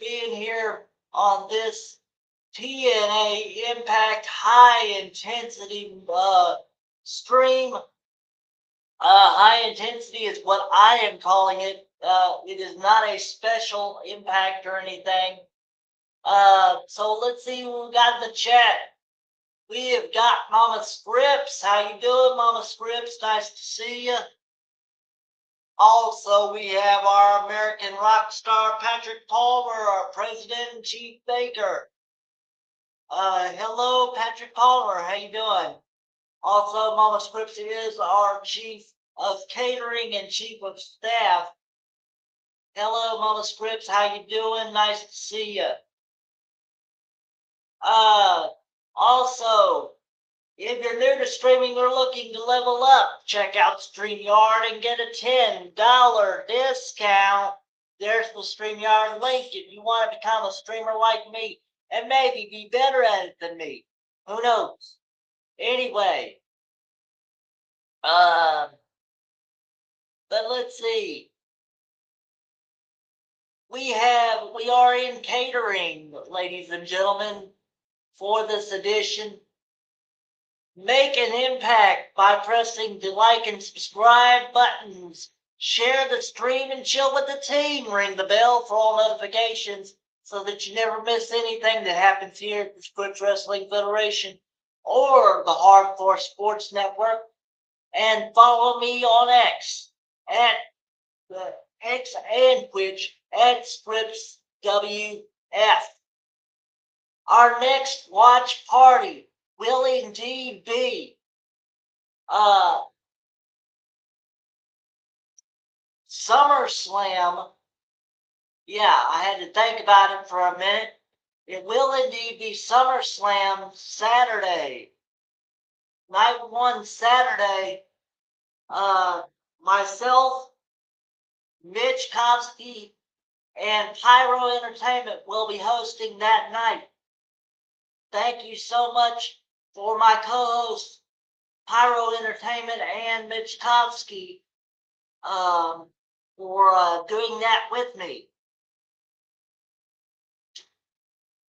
being here on this TNA Impact High Intensity stream. High intensity is what I am calling it. It is not a special impact or anything. So let's see who we got in the chat. We have got Mama Scripps. How you doing, Mama Scripps? Nice to see you. Also, we have our American rock star, Patrick Palmer, our president and chief baker. Hello, Patrick Palmer. How you doing? Also, Mama Scripps is our chief of catering and chief of staff. Hello, Mama Scripps. How you doing? Nice to see you. Also, if you're new to streaming or looking to level up, check out StreamYard and get a $10 discount. There's the StreamYard link if you want to become a streamer like me and maybe be better at it than me. Who knows? Anyway, but let's see. We are in catering, ladies and gentlemen, for this edition. Make an impact by pressing the like and subscribe buttons. Share the stream and chill with the team. Ring the bell for all notifications so that you never miss anything that happens here at the Scripps Wrestling Federation or the Hardcore Sports Network. And follow me on X at the X and Twitch at Scripps WF. Our next watch party will indeed be SummerSlam. Yeah, I had to think about it for a minute. It will indeed be SummerSlam Saturday. Night 1 Saturday. Myself, Mitch Kopsky, and Pyro Entertainment will be hosting that night. Thank you so much for my co-hosts, Pyro Entertainment and Mitch Kopsky, for doing that with me.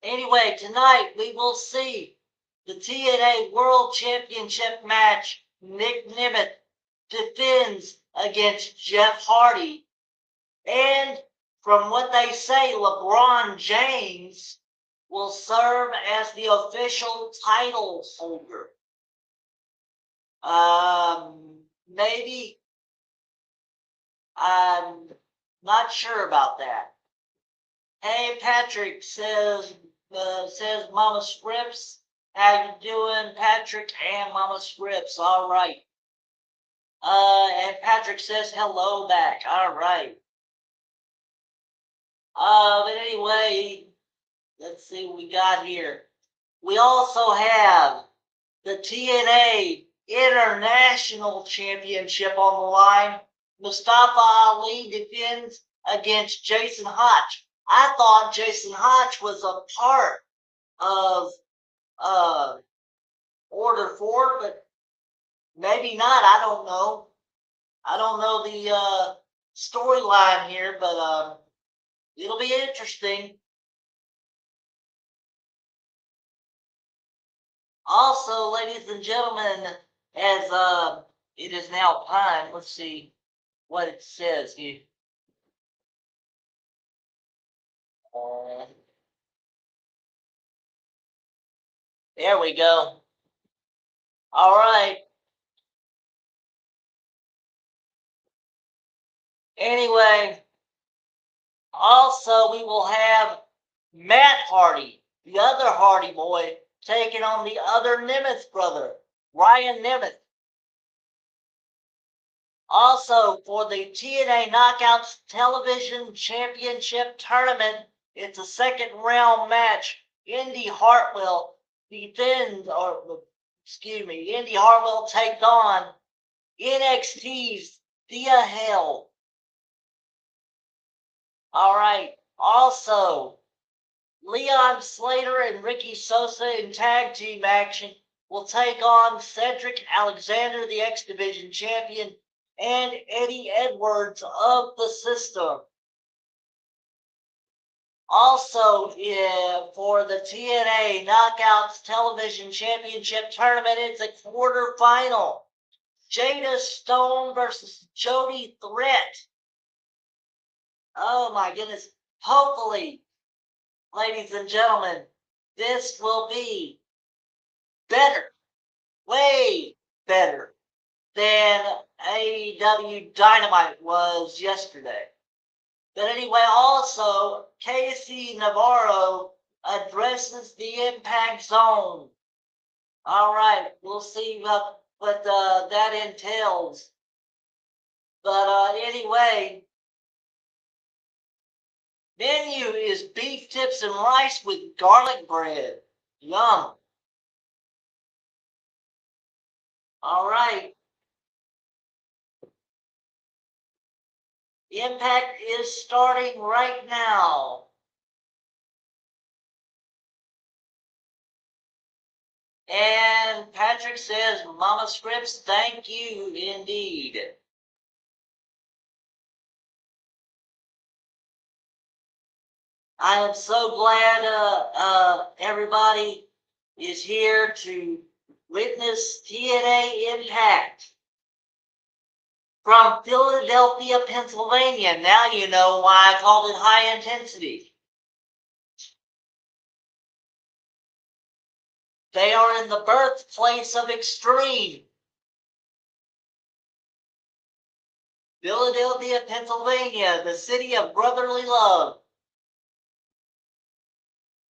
Anyway, tonight we will see the TNA World Championship match. Nick Nemeth defends against Jeff Hardy. And from what they say, LeBron James will serve as the official title holder. Maybe. I'm not sure about that. Hey, Patrick says Mama Scripps. How you doing, Patrick and Mama Scripps? All right. And Patrick says hello back. All right. But anyway, let's see what we got here. We also have the TNA International Championship on the line. Mustafa Ali defends against Jason Hotch. I thought Jason Hotch was a part of Order 4, but maybe not. I don't know. I don't know the storyline here, but it'll be interesting. Also, ladies and gentlemen, as it is now time, let's see what it says here. There we go. All right. Anyway, also we will have Matt Hardy, the other Hardy boy, taking on the other Nemeth brother, Ryan Nemeth. Also, for the TNA Knockouts Television Championship Tournament, it's a second round match. Indy Hartwell Indy Hartwell takes on NXT's Thea Hale. All right. Also, Leon Slater and Ricky Sosa in tag team action will take on Cedric Alexander, the X Division champion, and Eddie Edwards of the System. Also, for the TNA Knockouts Television Championship Tournament, it's a quarterfinal. Jada Stone versus Jody Threat. Oh my goodness. Hopefully, ladies and gentlemen, this will be better, way better than AEW Dynamite was yesterday. But anyway, also, Casey Navarro addresses the Impact Zone. All right, we'll see what that entails. But anyway, menu is beef tips and rice with garlic bread. Yum. All right. Impact is starting right now. And Patrick says, Mama Scripps, thank you indeed. I am so glad everybody is here to witness TNA Impact from Philadelphia, Pennsylvania. Now you know why I called it high intensity. They are in the birthplace of extreme. Philadelphia, Pennsylvania, the city of brotherly love.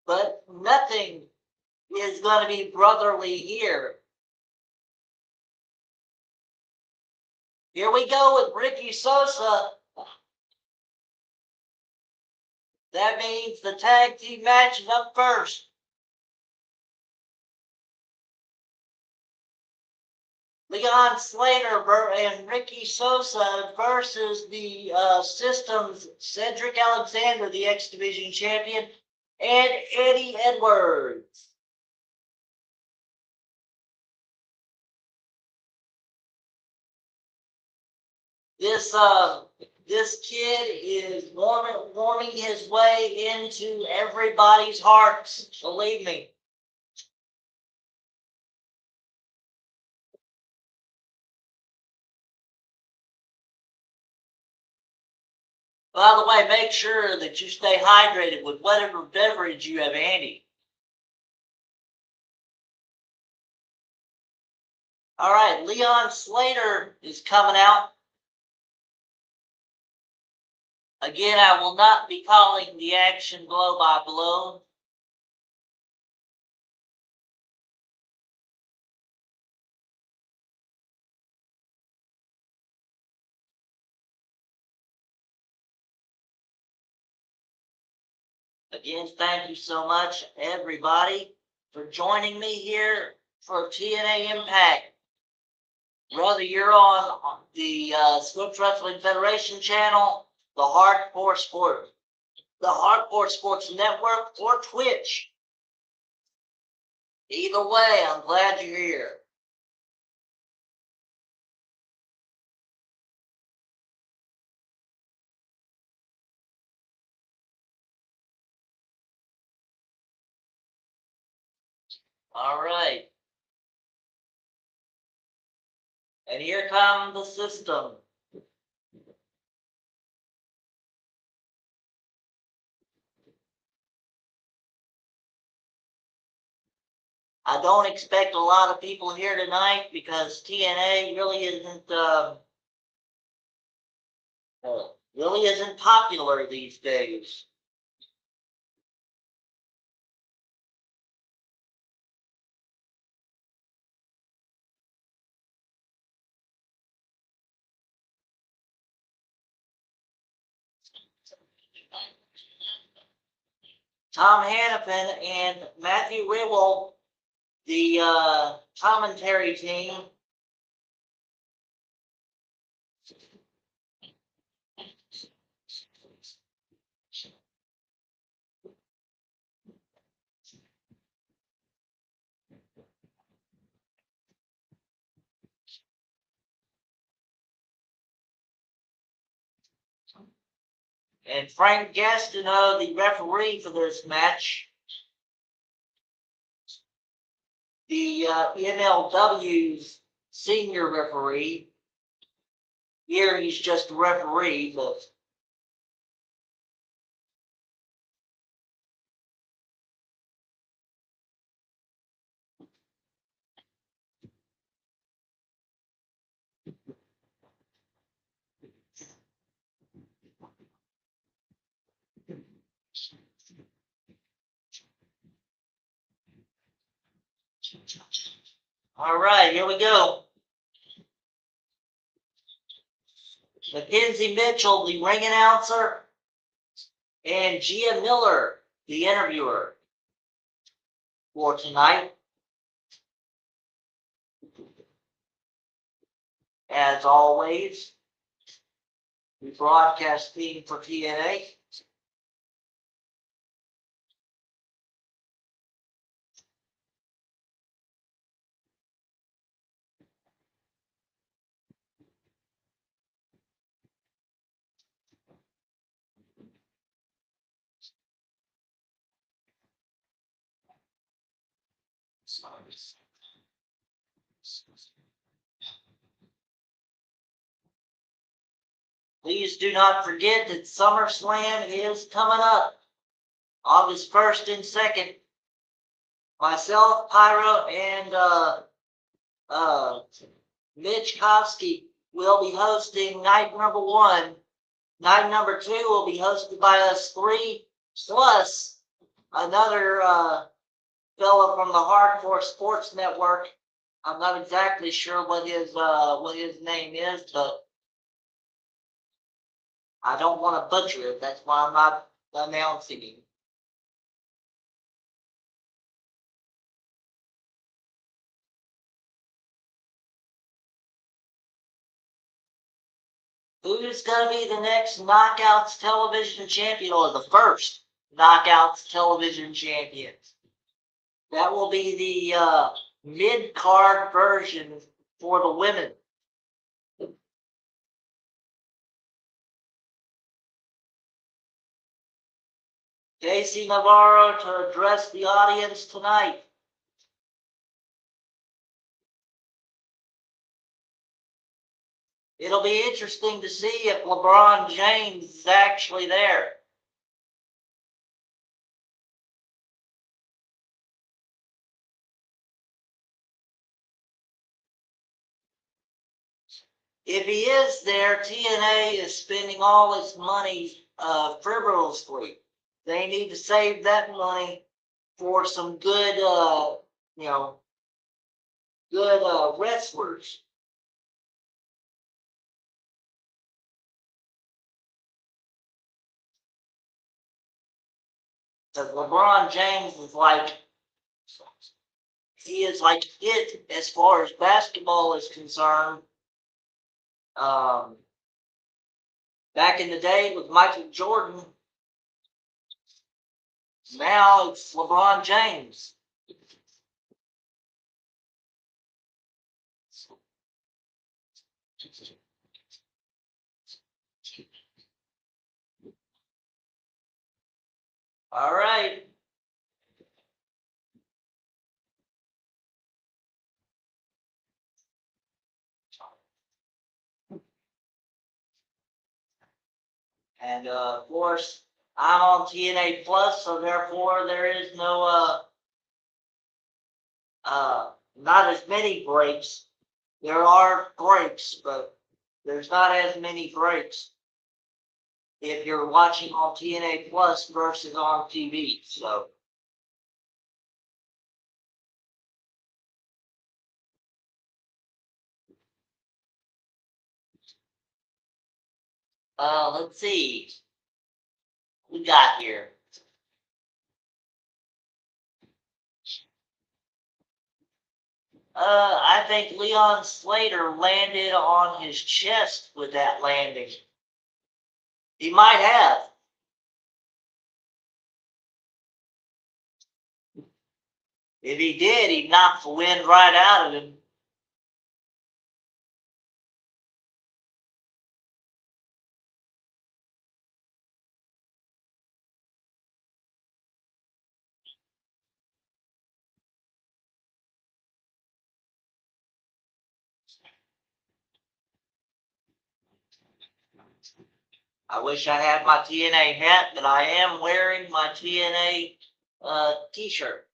But nothing is going to be brotherly here. Here we go with Ricky Sosa. That means the tag team match is up first. Leon Slater and Ricky Sosa versus the Systems, Cedric Alexander, the X Division champion, and Eddie Edwards. This kid is warming his way into everybody's hearts, believe me. By the way, make sure that you stay hydrated with whatever beverage you have handy. All right, Leon Slater is coming out. Again, I will not be calling the action blow by blow. Again, thank you so much, everybody, for joining me here for TNA Impact. Whether you're on the Scripps Wrestling Federation channel, the Hardcore Sports Network, or Twitch. Either way, I'm glad you're here. All right. And here comes the system. I don't expect a lot of people here tonight because TNA really isn't popular these days. Tom Hannafin and Matthew Ribble, the commentary team, And Frank Gastineau, the referee for this match, the NLW's senior referee. Here he's just a referee, but all right, here we go. Mackenzie Mitchell, the ring announcer, and Gia Miller, the interviewer, for tonight. As always, the broadcast theme for TNA. Please do not forget that SummerSlam is coming up August 1st and 2nd. Myself, Pyro, and Mitch Kofsky will be hosting night number 1. Night number 2 will be hosted by us 3, plus another fellow from the Hardcore Sports Network. I'm not exactly sure what his name is, but I don't want to butcher it. That's why I'm not announcing him. Who's going to be the next Knockouts Television Champion, or the first Knockouts Television Champion? That will be the mid-card version for the women. Casey Navarro to address the audience tonight. It'll be interesting to see if LeBron James is actually there. If he is there, TNA is spending all its money frivolously. They need to save that money for some good, good wrestlers. Because LeBron James is he is like it as far as basketball is concerned. Back in the day with Michael Jordan, now it's LeBron James. All right. And of course, I'm on TNA Plus, so therefore there is no not as many breaks. There are breaks, but there's not as many breaks if you're watching on TNA Plus versus on TV. So let's see. We got here. I think Leon Slater landed on his chest with that landing. He might have. If he did, he'd knock the wind right out of him. I wish I had my TNA hat, but I am wearing my TNA t-shirt.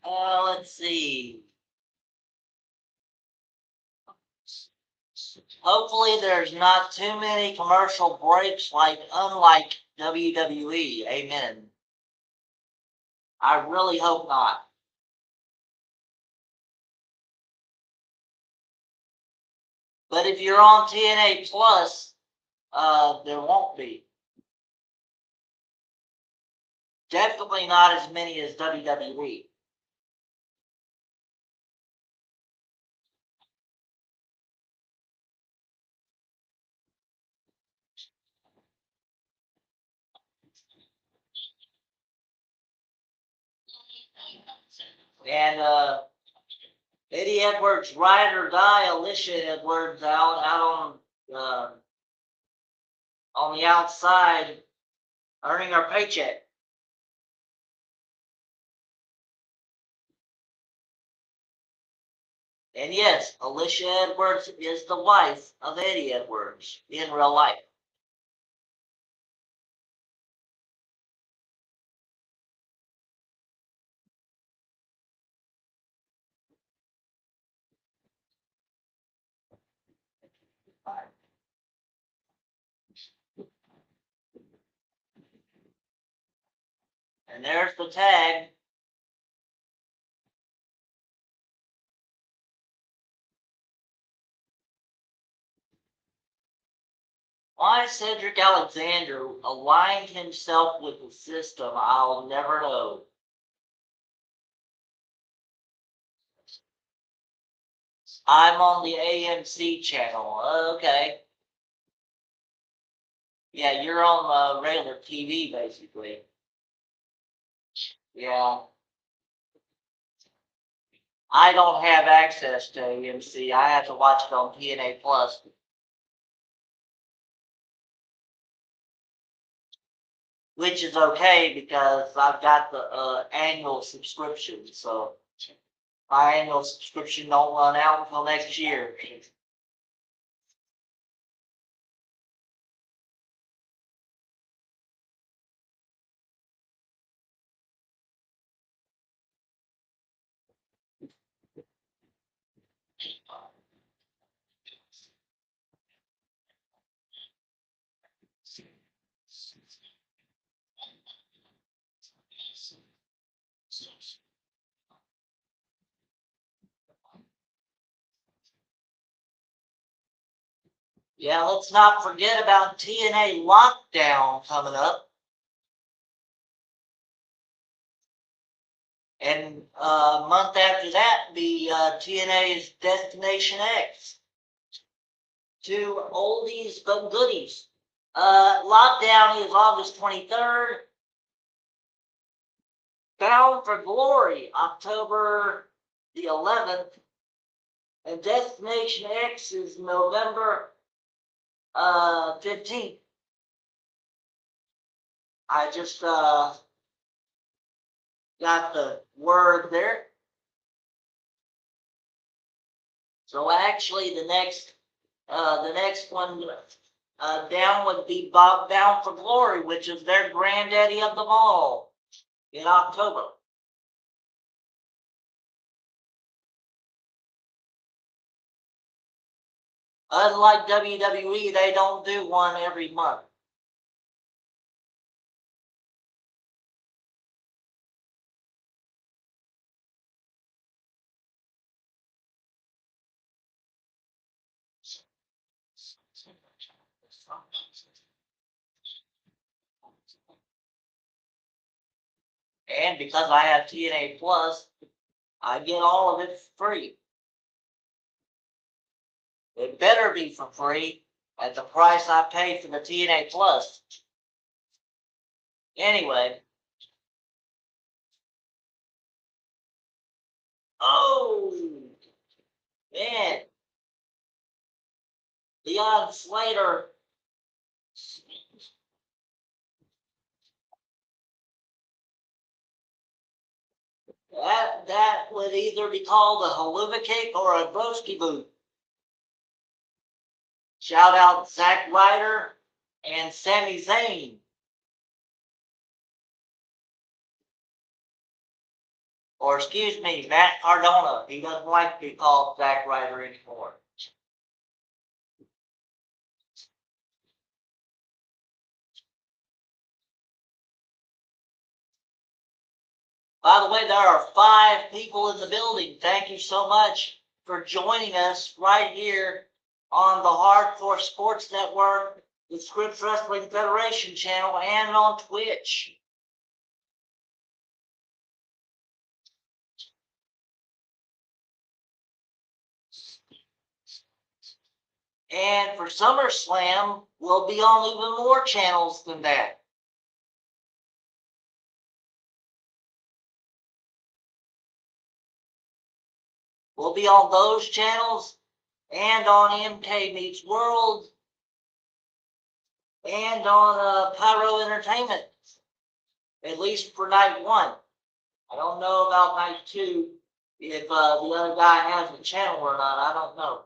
Let's see. Hopefully there's not too many commercial breaks unlike WWE. Amen. I really hope not. But if you're on TNA Plus, there won't be. Definitely not as many as WWE. And Eddie Edwards' ride or die, Alicia Edwards out on the outside, earning her paycheck. And yes, Alicia Edwards is the wife of Eddie Edwards in real life. And there's the tag. Why Cedric Alexander aligned himself with the system, I'll never know. I'm on the AMC channel. Okay. Yeah, you're on regular TV, basically. Yeah. I don't have access to AMC. I have to watch it on TNA Plus. Which is okay because I've got the annual subscription, so my annual subscription don't run out until next year. Yeah, let's not forget about TNA Lockdown coming up. And a month after that, be TNA's Destination X. Two oldies but goodies. Lockdown is August 23rd. Bound for Glory, October the 11th. And Destination X is November 15th. I just got the word there. So actually, the next one down would be Bound for Glory, which is their granddaddy of them all in October. Unlike WWE, they don't do one every month. And because I have TNA Plus, I get all of it free. It better be for free, at the price I paid for the TNA Plus. Anyway. Oh, man. Leon Slater. That would either be called a haluva kick or a broski boot. Shout out Zack Ryder and Sami Zayn. Or excuse me, Matt Cardona. He doesn't like to be called Zack Ryder anymore. By the way, there are 5 people in the building. Thank you so much for joining us right here on the Hardcore Sports Network, the Scripps Wrestling Federation channel, and on Twitch. And for SummerSlam, we'll be on even more channels than that. We'll be on those channels and on MK Meets World and on Pyro Entertainment, at least for night 1. I don't know about night 2, if the other guy has a channel or not. I don't know.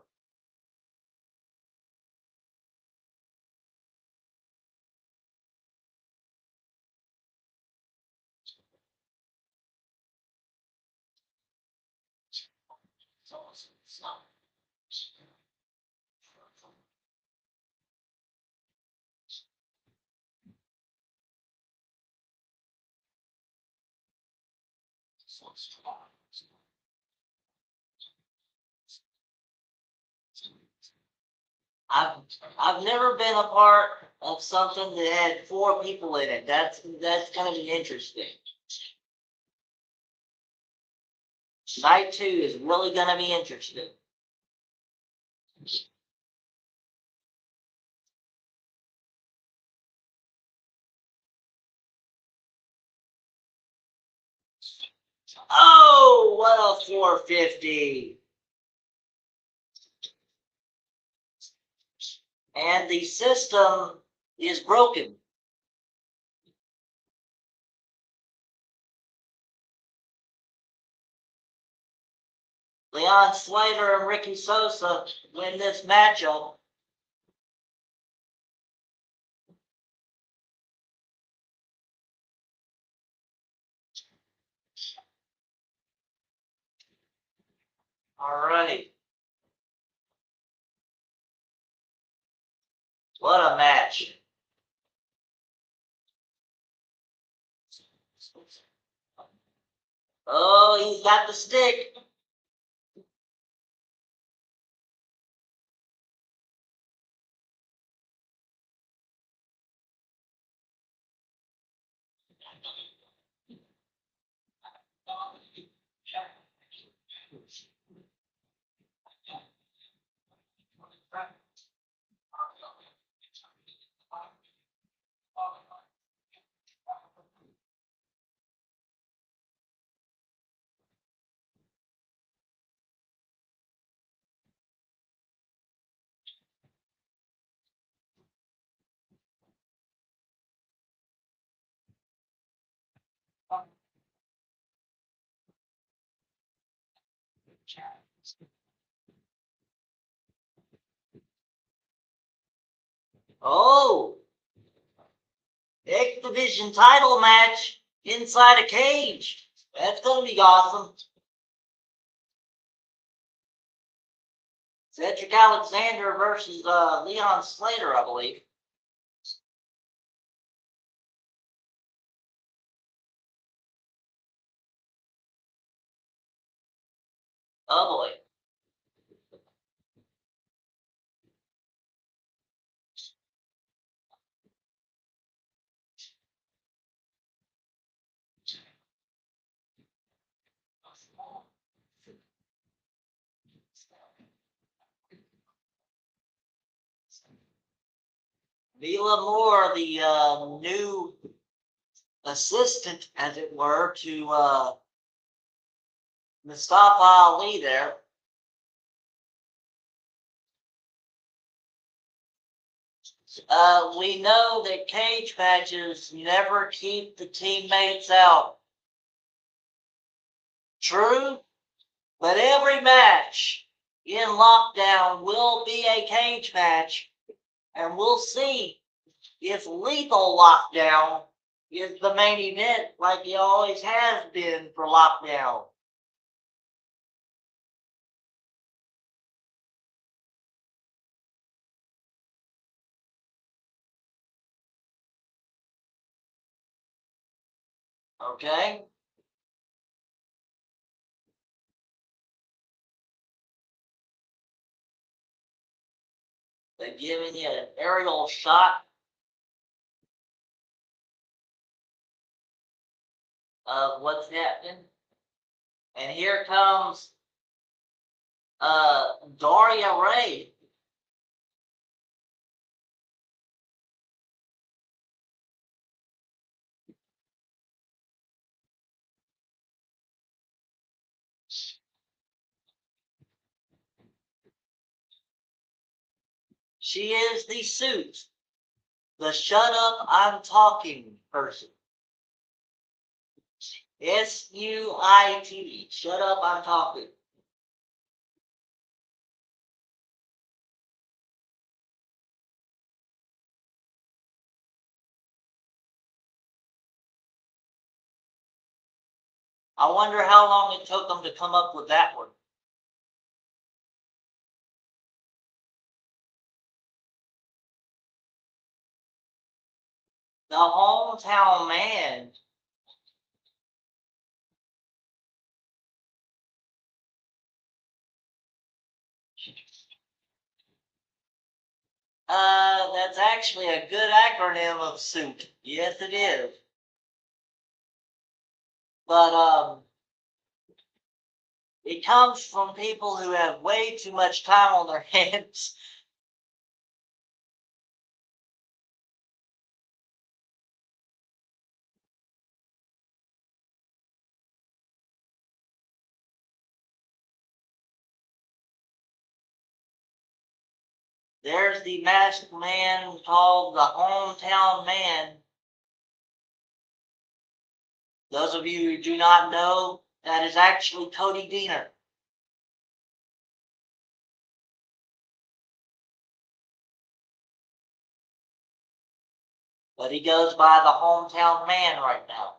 I've never been a part of something that had 4 people in it. That's going to be interesting. Night 2 is really going to be interesting. Oh, what a 450. And the system is broken. Leon Slater and Ricky Sosa win this matchup. All right. What a match. Oh, he's got the stick. Oh, X Division title match inside a cage. That's going to be awesome. Cedric Alexander versus Leon Slater, I believe. Oh boy. Mila Moore, the new assistant, as it were, to Mustafa Ali there. We know that cage matches never keep the teammates out. True, but every match in lockdown will be a cage match, and we'll see if lethal lockdown is the main event like it always has been for lockdown. Okay? They're giving you an aerial shot of what's happening. And here comes Daria Ray. She is the suit, the shut up, I'm talking person. SUIT, shut up, I'm talking. I wonder how long it took them to come up with that one. The hometown man. That's actually a good acronym of suit. Yes, it is. But it comes from people who have way too much time on their hands. There's the masked man called the hometown man. Those of you who do not know, that is actually Cody Deaner. But he goes by the hometown man right now.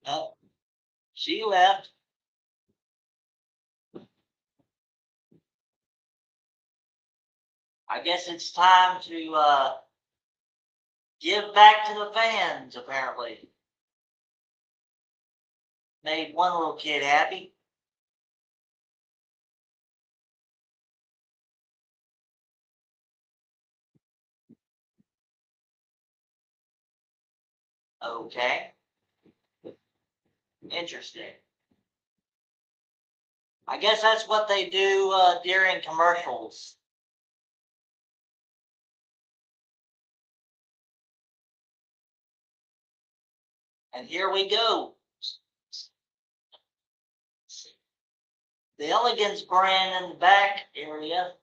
Oh, she left. I guess it's time to give back to the fans, apparently. Made one little kid happy. Okay. Interesting. I guess that's what they do during commercials. And here we go. The Elegance brand in the back area.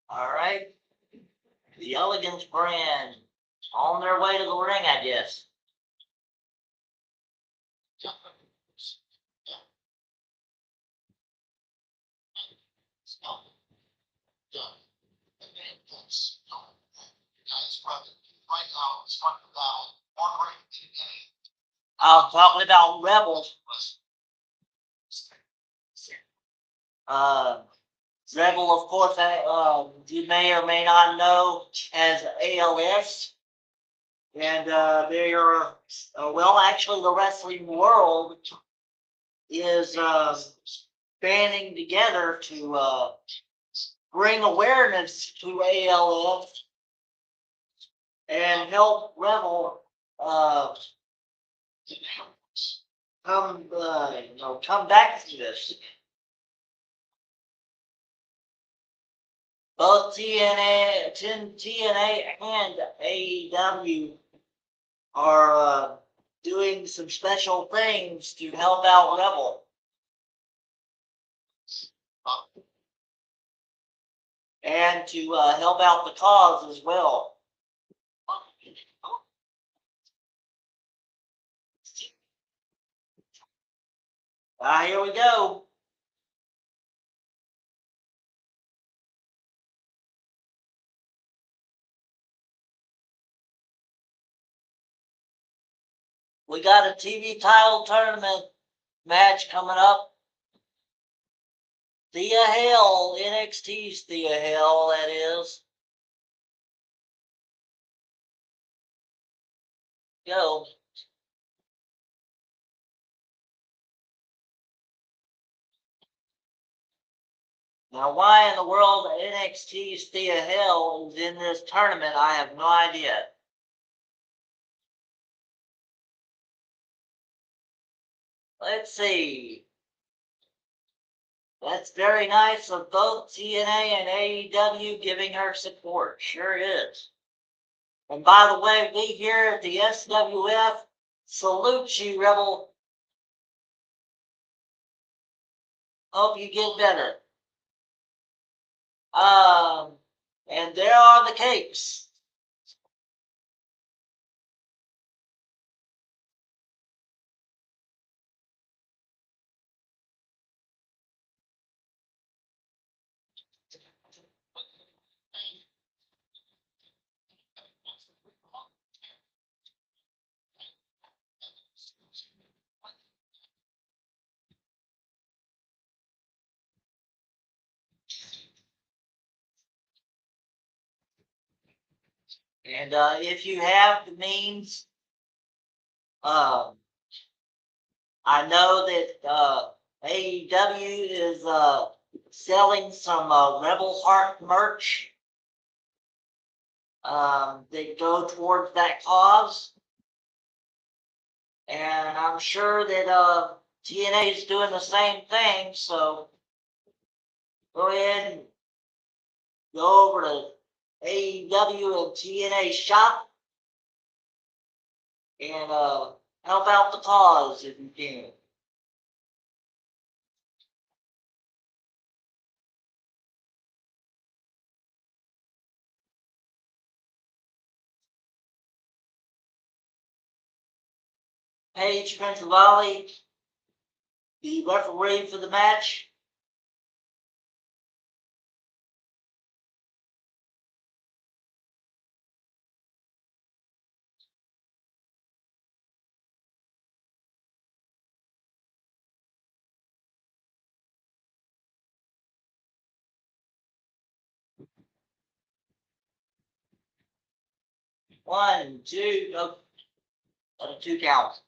All right. The Elegance brand on their way to the ring, I guess. I'm talking about Rebels. Rebel, of course, you may or may not know, has ALS. And they are, well, actually, the wrestling world is banding together to bring awareness to ALS and help Rebel come back to this. Both TNA and AEW are doing some special things to help out Rebel. And to help out the cause as well. Here we go. We got a TV title tournament match coming up. Thea Hale, NXT's Thea Hale, that is. Go. Now, why in the world NXT's Thea Hale is in this tournament, I have no idea. Let's see. That's very nice of both TNA and AEW giving her support. Sure is. And by the way, we here at the SWF salute you, Rebel. Hope you get better. And there are the cakes. And if you have the means, I know that AEW is selling some Rebel Heart merch that go towards that cause. And I'm sure that TNA is doing the same thing, so go ahead and go over to AEW and TNA shop and help out the cause if you can. Paige Pensavalli, the referee for the match. One, two, oh, 2 counts.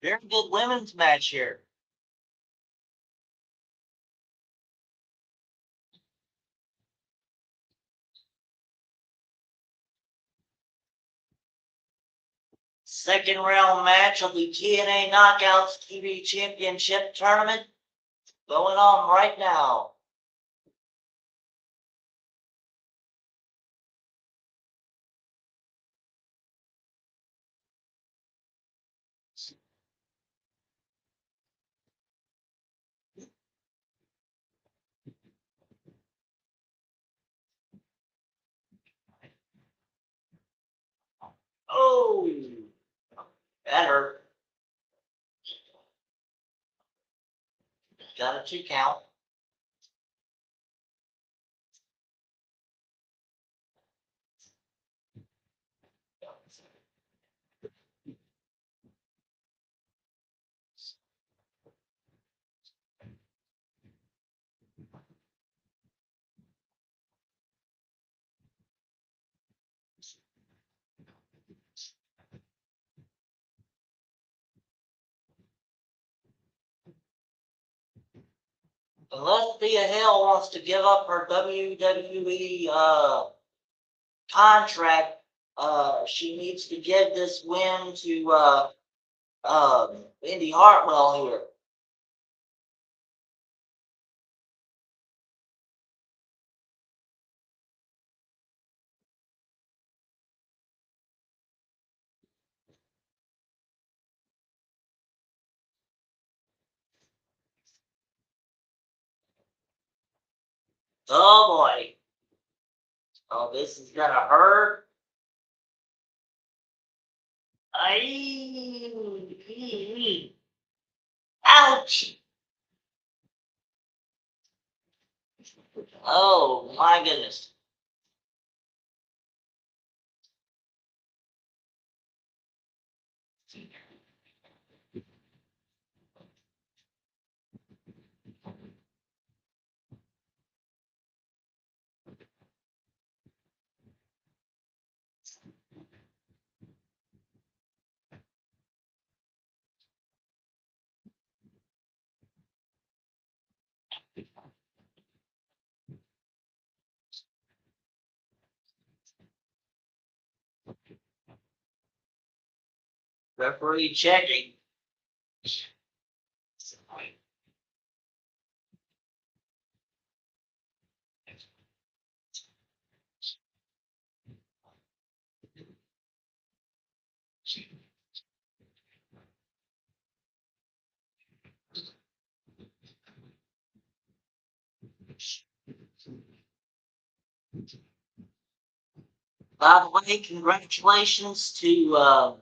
Very good women's match here. Second round match of the TNA Knockouts TV Championship Tournament going on right now. Oh, that hurt. Got a 2 count. Unless Thea Hale wants to give up her WWE contract, she needs to give this win to Indy Hartwell here. Oh boy. Oh, this is gonna hurt. Ouch! Oh my goodness. Referee checking. By the way, congratulations to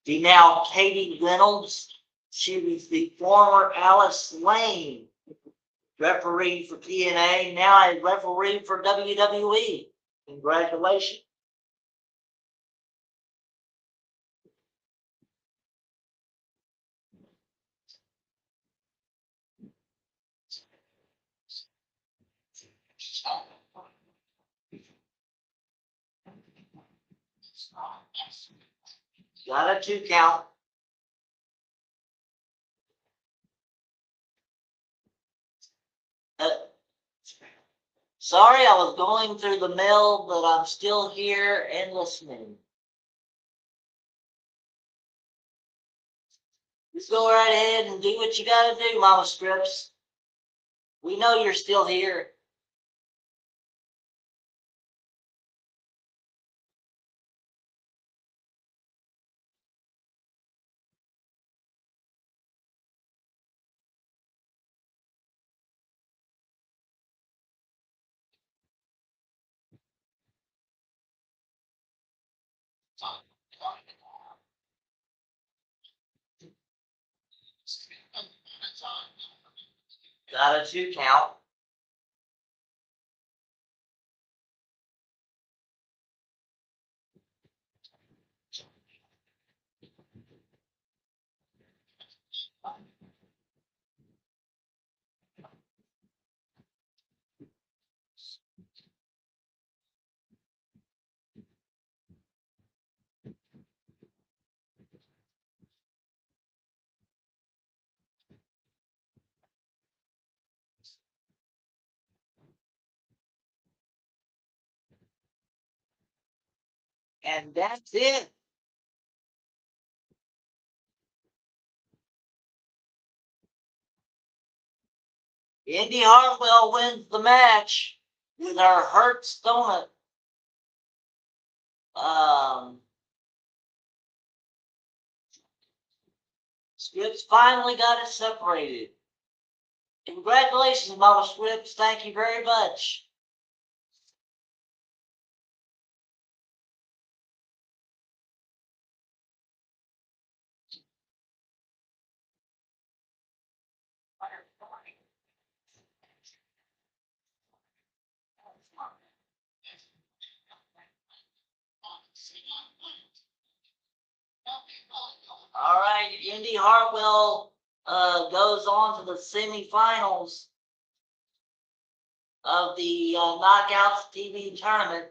the now Katie Reynolds. She was the former Alice Lane referee for TNA, now a referee for WWE. Congratulations. Got a 2 count. Sorry, I was going through the mail, but I'm still here and listening. Just go right ahead and do what you gotta do, Mama Strips. We know you're still here. Got a 2 count. And that's it. Indy Hartwell wins the match with her hurt stomach. Scripps finally got it separated. Congratulations, Mama Scripps. Thank you very much. All right, Indy Hartwell goes on to the semifinals of the Knockouts TV tournament.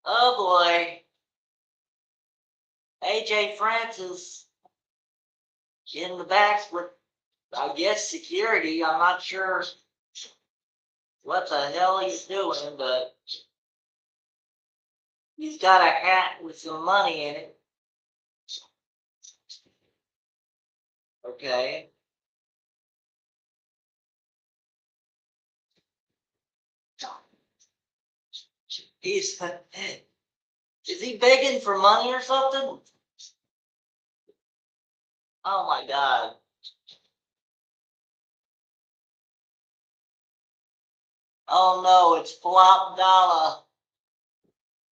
Oh boy. AJ Francis in the back with, I guess, security. I'm not sure what the hell he's doing, but he's got a hat with some money in it. Okay. He's, is he begging for money or something? Oh my God. Oh no, it's Flop Dollar.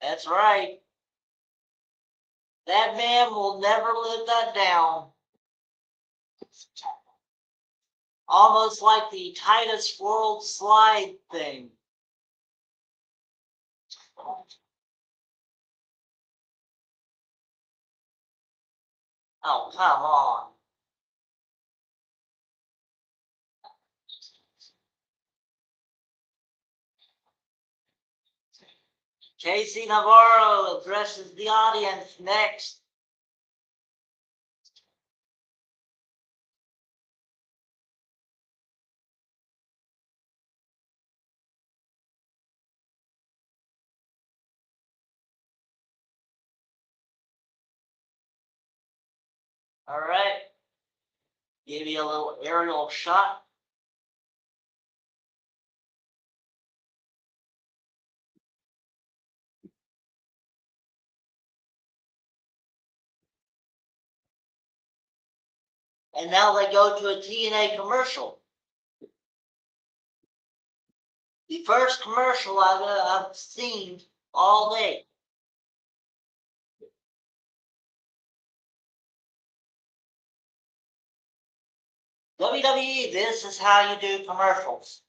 That's right. That man will never live that down. Almost like the Titus World Slide thing. Oh, come on. Casey Navarro addresses the audience next. All right. Give you a little aerial shot. And now they go to a TNA commercial. The first commercial I've seen all day. WWE, this is how you do commercials.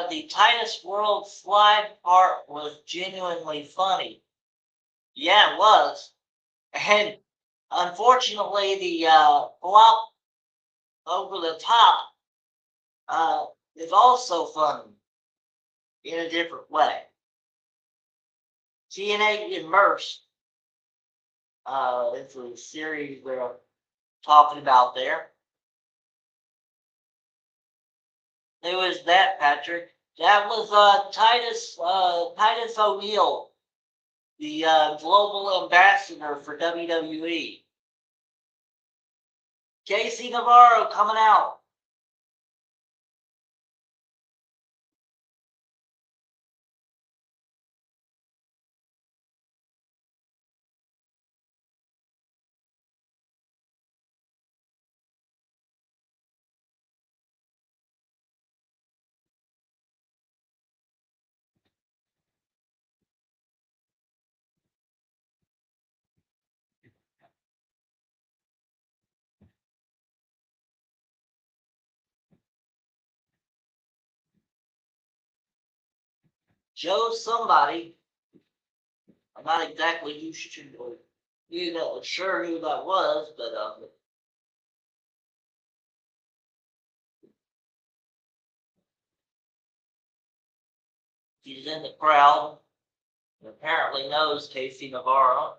The Titus World Slide part was genuinely funny. Yeah, it was. And unfortunately, the flop over the top is also funny in a different way. TNA Immersed is a series we're talking about there. Who was that, Patrick? That was Titus O'Neil, the global ambassador for WWE. Casey Navarro coming out. Joe somebody. I'm not exactly sure who that was, but He's in the crowd and apparently knows Casey Navarro.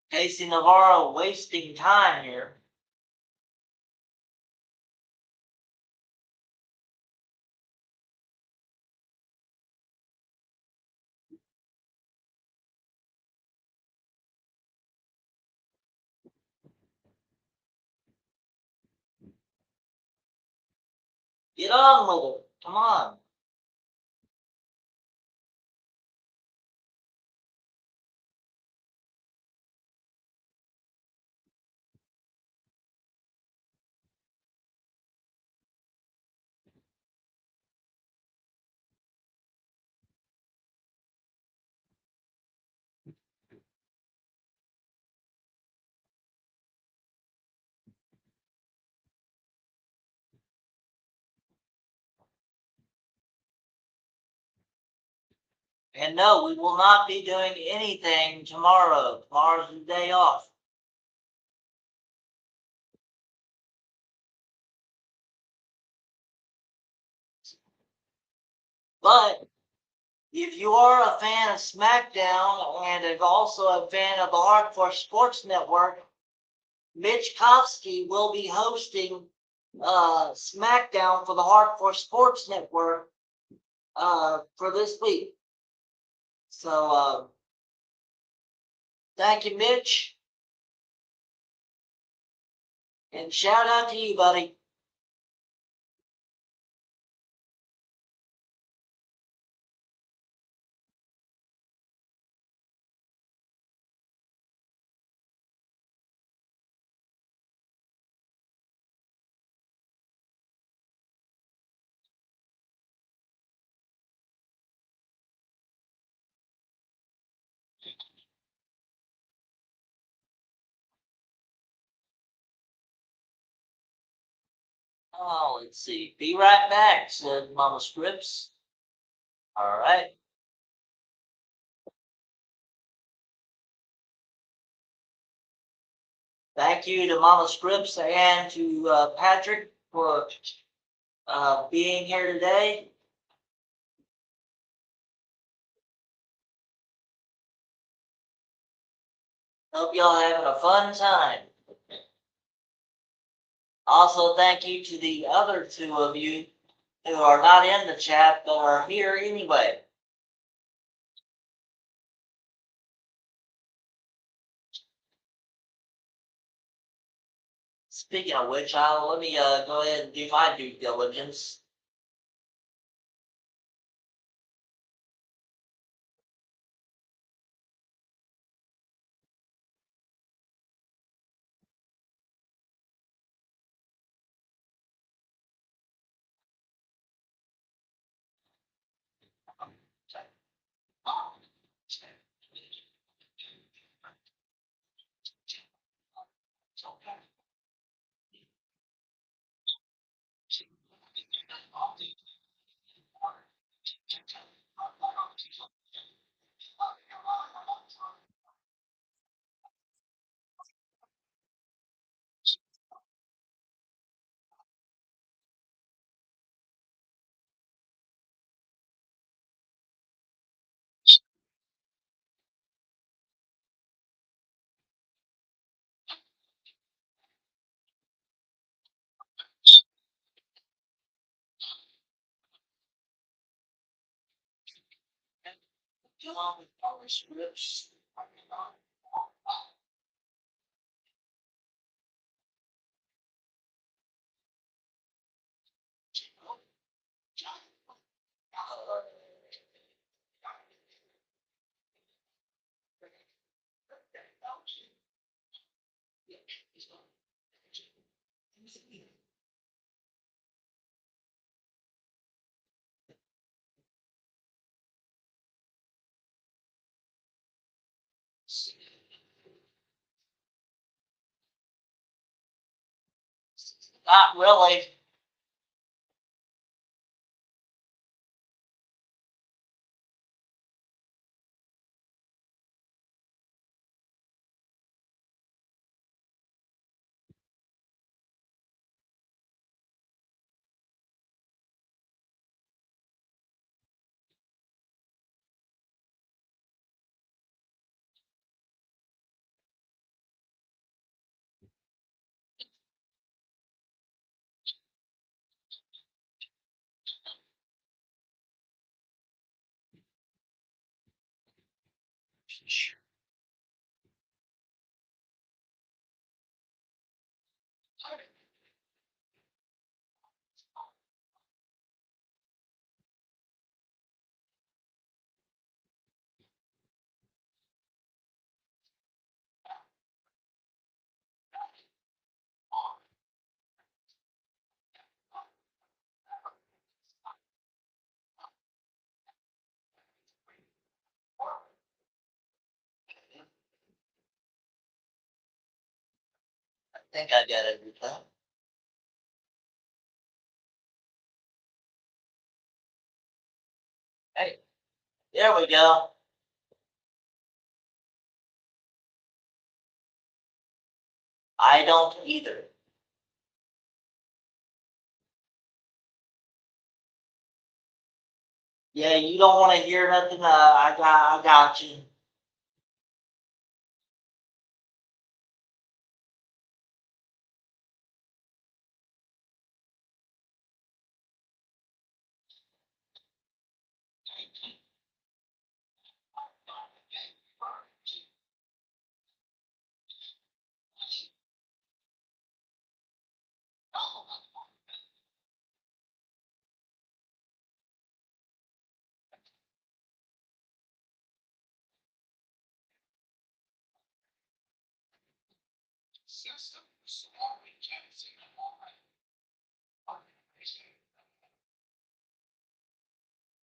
Casey Navarro wasting time here. Get on with it. Come on. And no, we will not be doing anything tomorrow. Tomorrow's the day off. But if you are a fan of SmackDown and is also a fan of the Hardcore Sports Network, Mitch Kofsky will be hosting SmackDown for the Hardcore Sports Network for this week. So thank you, Mitch. And shout out to you, buddy. Oh, let's see. Be right back, said Mama Scripps. All right. Thank you to Mama Scripps and to Patrick for being here today. Hope y'all having a fun time. Also, thank you to the other two of you who are not in the chat but are here anyway. Speaking of which, let me go ahead and do my due diligence. Not really. I think I got everything. Hey, there we go. I don't either. Yeah, you don't want to hear nothing. I got you.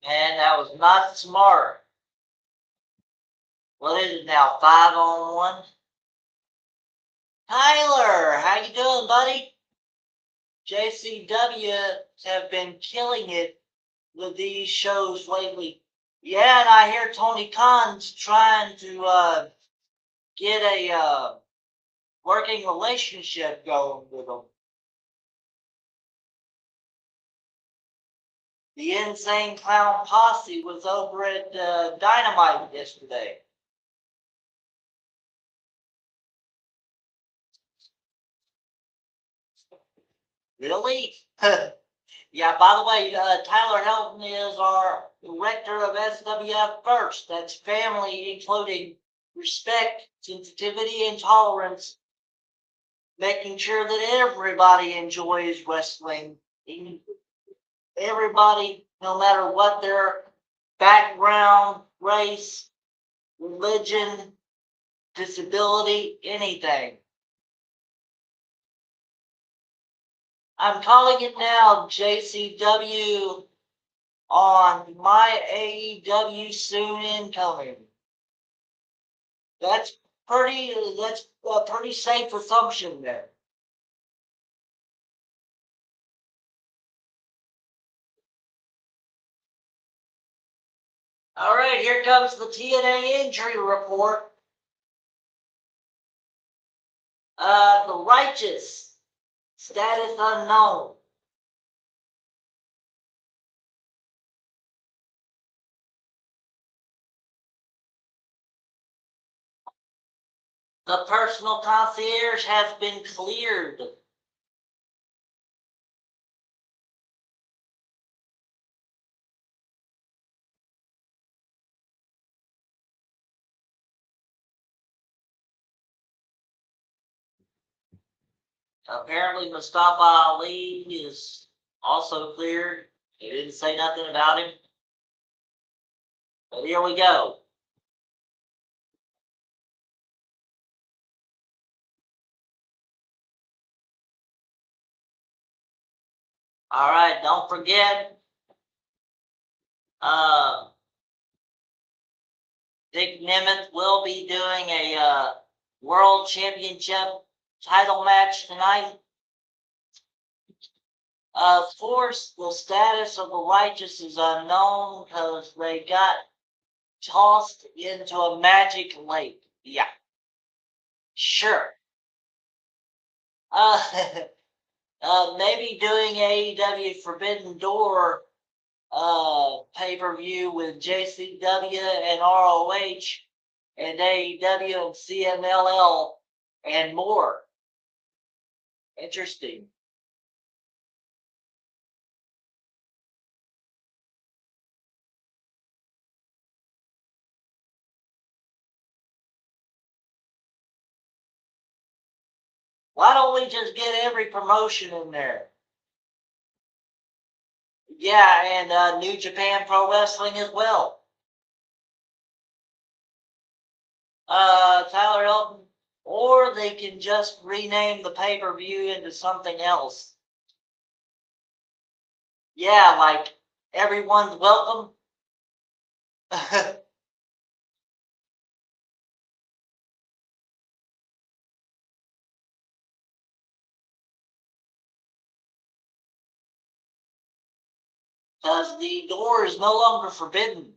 Man, that was not smart. What is it now? 5-on-1? Tyler, how you doing, buddy? JCW have been killing it with these shows lately. Yeah, and I hear Tony Khan's trying to get a working relationship going with them. The Insane Clown Posse was over at Dynamite yesterday. Really? Yeah, by the way, Tyler Helton is our director of SWF First. That's family, including respect, sensitivity, and tolerance, making sure that everybody enjoys wrestling. Everybody, no matter what their background, race, religion, disability, anything. I'm calling it now, JCW, on my AEW soon incoming. That's that's a pretty safe assumption there. All right, here comes the TNA injury report. The Righteous, status unknown. The personal concierge has been cleared. Apparently, Mustafa Ali is also cleared. He didn't say nothing about him. But here we go. All right, don't forget, uh, Dick Nemeth will be doing a world championship title match tonight. Of course, the status of the Righteous is unknown because they got tossed into a magic lake. Yeah, sure. Maybe doing AEW Forbidden Door pay-per-view with JCW and ROH and AEW and CMLL and more. Interesting. Why don't we just get every promotion in there? Yeah, and New Japan Pro Wrestling as well. Tyler Elton, or they can just rename the pay-per-view into something else. Yeah, like everyone's welcome. Because the door is no longer forbidden.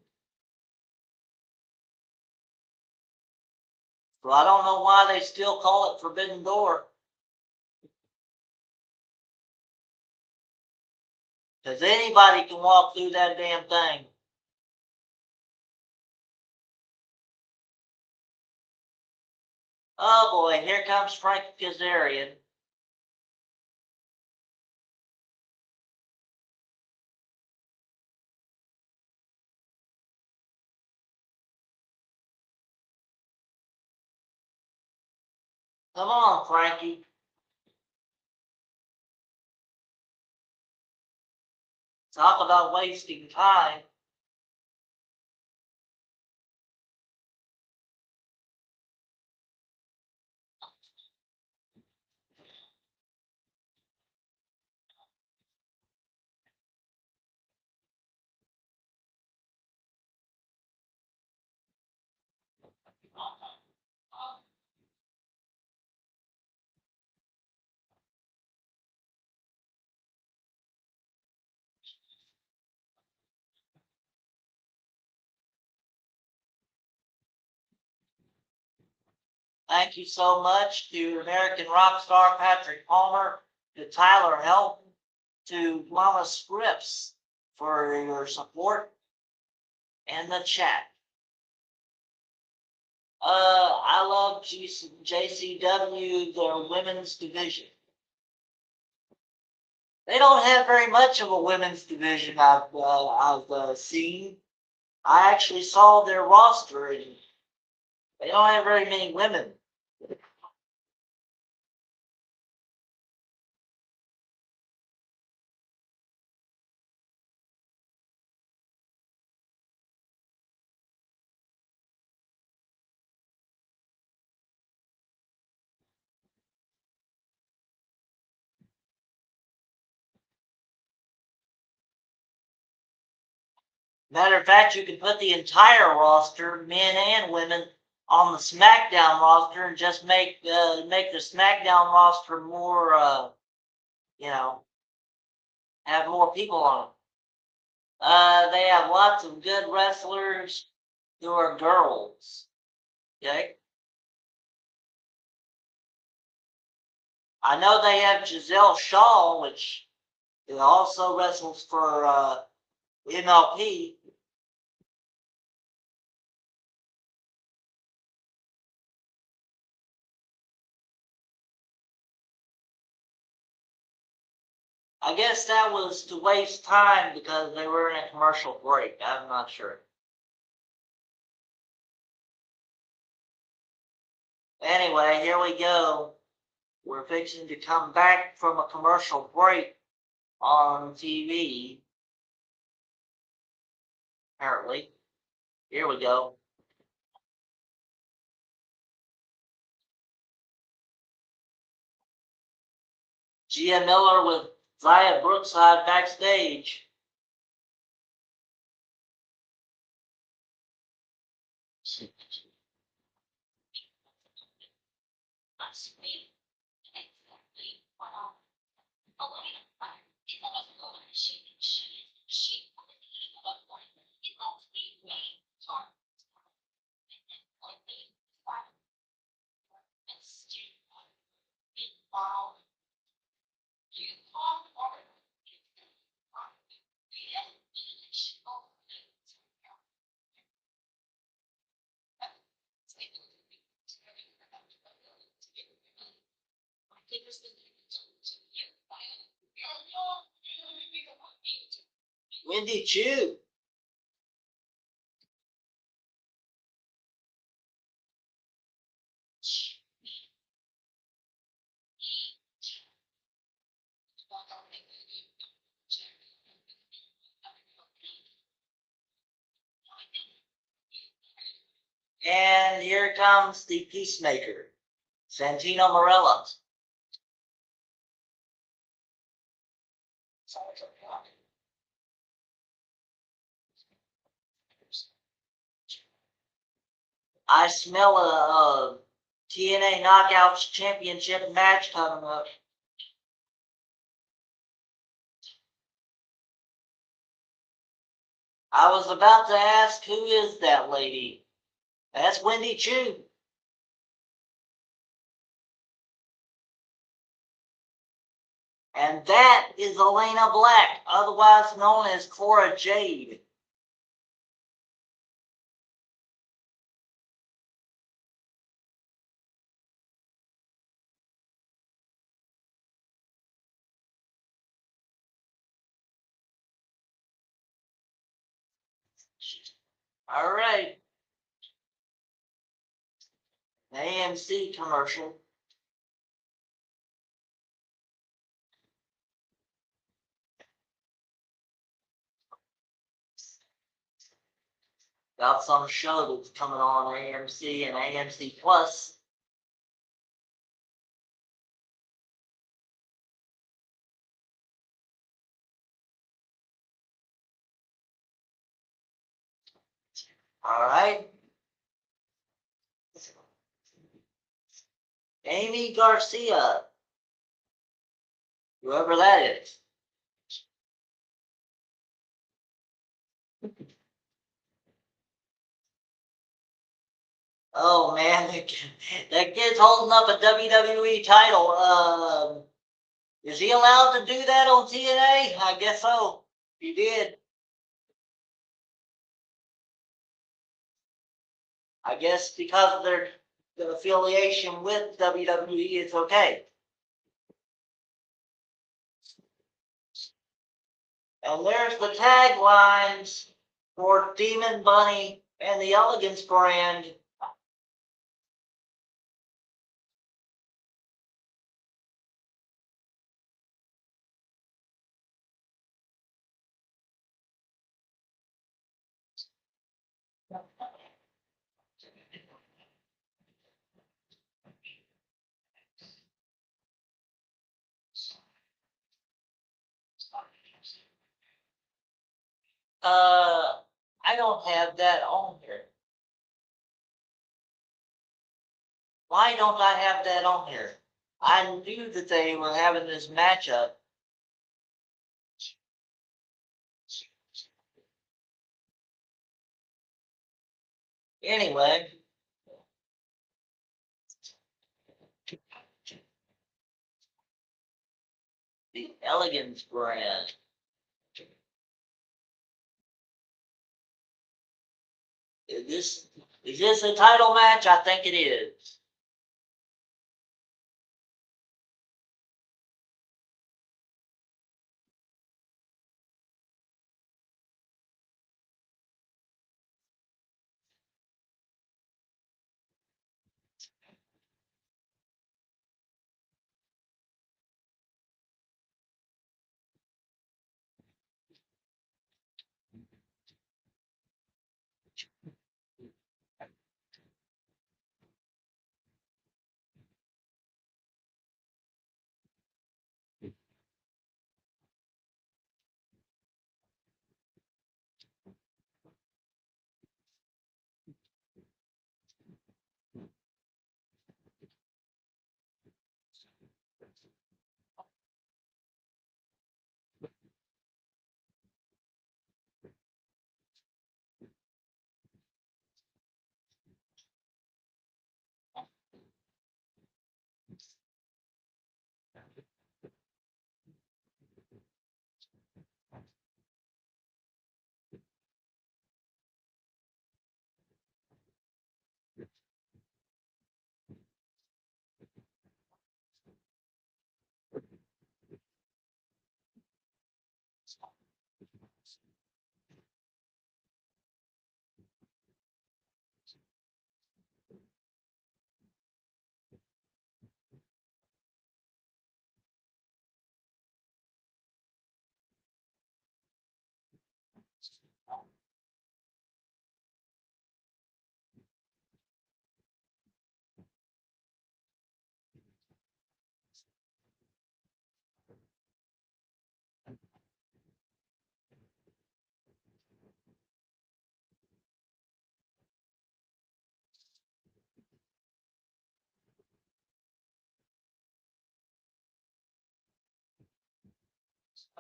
So I don't know why they still call it Forbidden Door. Because anybody can walk through that damn thing. Oh boy, here comes Frank Kazarian. Come on, Frankie. Talk about wasting time. Thank you so much to American rock star Patrick Palmer, to Tyler Helton, to Mama Scripps for your support and the chat. I love JCW, their women's division. They don't have very much of a women's division I've seen. I actually saw their roster, and they don't have very many women. Matter of fact, you can put the entire roster, men and women, on the SmackDown roster and just make the SmackDown roster more, you know, have more people on it. They have lots of good wrestlers who are girls. Okay. I know they have Giselle Shaw, which also wrestles for MLP. I guess that was to waste time because they were in a commercial break. I'm not sure. Anyway, here we go. We're fixing to come back from a commercial break on TV. Apparently. Here we go. Gia Miller with Zaya Brookside backstage. Wendy Chu. And here comes the Peacemaker, Santino Marella. I smell a TNA Knockouts Championship match coming up. I was about to ask, who is that lady? That's Wendy Chu. And that is Elena Black, otherwise known as Cora Jade. All right. AMC commercial. About some show that's coming on AMC and AMC Plus. All right. Amy Garcia, whoever that is. Oh man, that kid's holding up a WWE title. Is he allowed to do that on TNA? I guess so. He did. I guess because of their affiliation with WWE, it's okay. And there's the taglines for Demon Bunny and the Elegance brand. I don't have that on here. Why don't I have that on here? I knew that they were having this matchup. Anyway. The Elegance brand. Is this a title match? I think it is.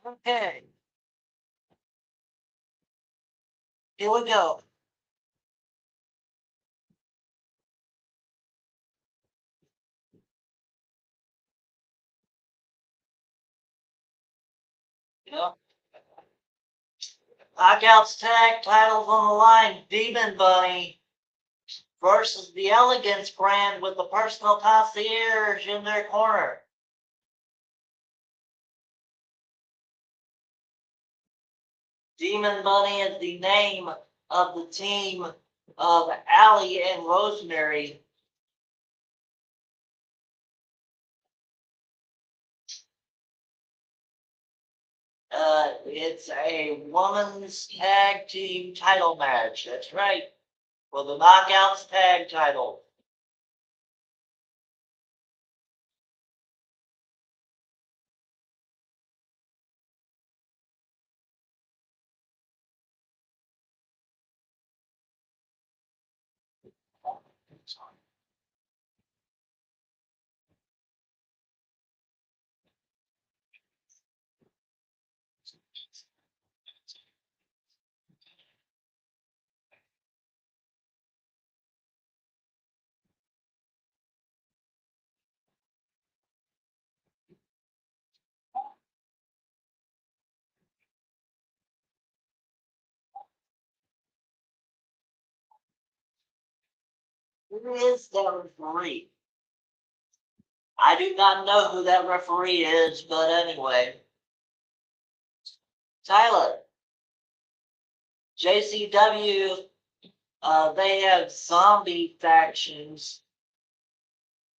Okay. Here we go. Yep. Knockouts tag titles on the line. Demon Bunny versus the Elegance brand with the personal concierge in their corner. Demon Bunny is the name of the team of Allie and Rosemary. It's a women's tag team title match. That's right. For the Knockouts tag title. Who is the referee? I do not know who that referee is, but anyway. Tyler, JCW, they have zombie factions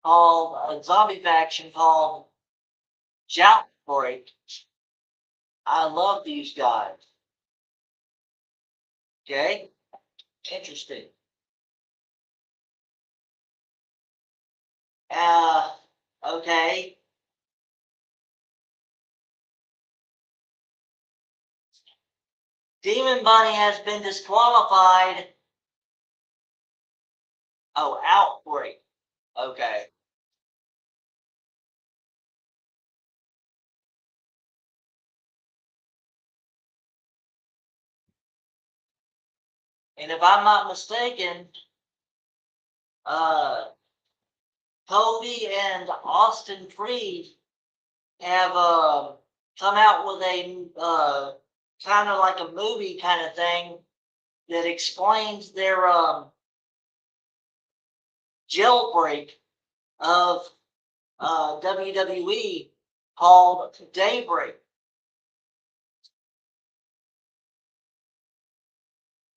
called, a zombie faction called Outbreak. I love these guys. Okay? Interesting. Uh, okay. Demon Bunny has been disqualified. Oh, Outbreak. Okay. And if I'm not mistaken, uh, Kobe and Austin Creed have come out with a kind of like a movie kind of thing that explains their jailbreak of WWE called Daybreak.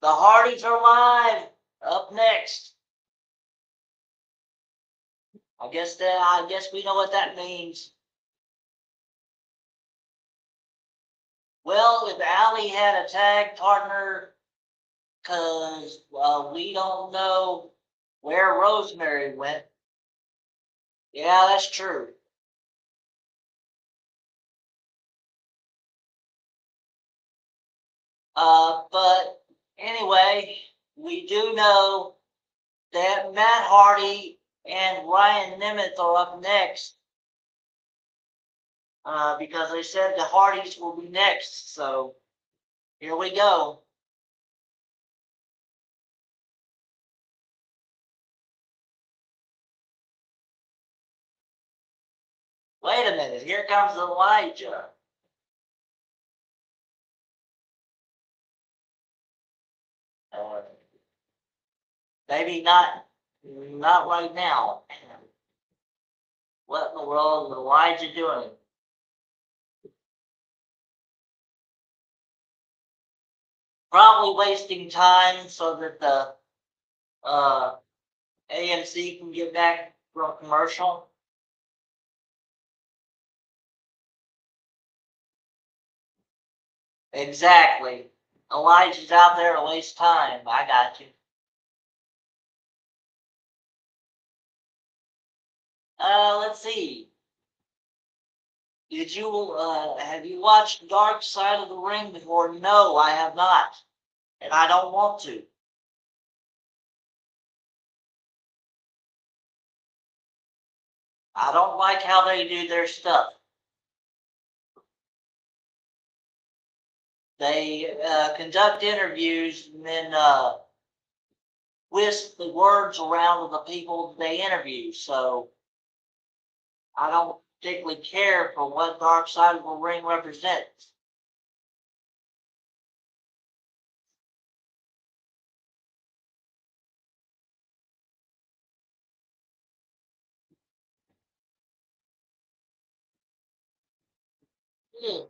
The Hardys are live. Up next. I guess we know what that means. Well, if Allie had a tag partner, cause we don't know where Rosemary went. Yeah, that's true. But anyway, we do know that Matt Hardy and Ryan Nemeth are up next. Because they said the Hardys will be next. So here we go. Wait a minute. Here comes Elijah. Uh, maybe not right now. What in the world is Elijah doing? Probably wasting time so that the uh, AMC can get back from commercial. Exactly. Elijah's out there to waste time. I got you. Let's see. Have you watched Dark Side of the Ring before? No, I have not. And I don't want to. I don't like how they do their stuff. They conduct interviews and then whisk the words around to the people they interview. So I don't particularly care for what Dark Side of the Ring represents. Hmm.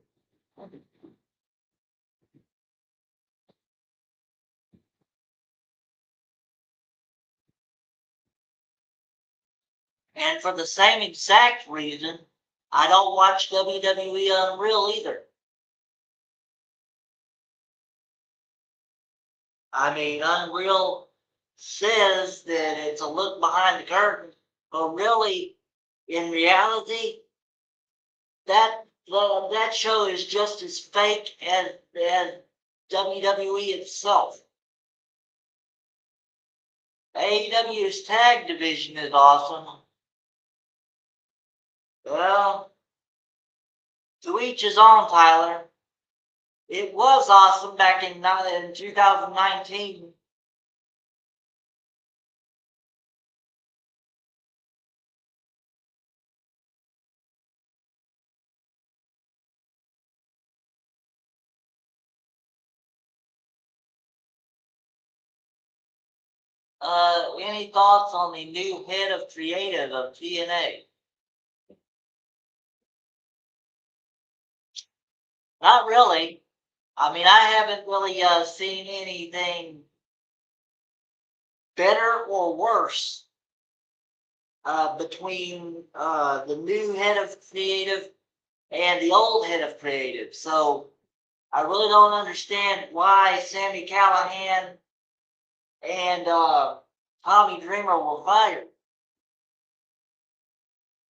And for the same exact reason, I don't watch WWE Unreal either. I mean, Unreal says that it's a look behind the curtain, but really, in reality, that show is just as fake as WWE itself. AEW's tag division is awesome. Well, to each his own, Tyler. It was awesome back in 2019. Any thoughts on the new head of creative of TNA? Not really. I mean, I haven't really seen anything better or worse between the new head of creative and the old head of creative. So I really don't understand why Sammy Callahan and Tommy Dreamer were fired.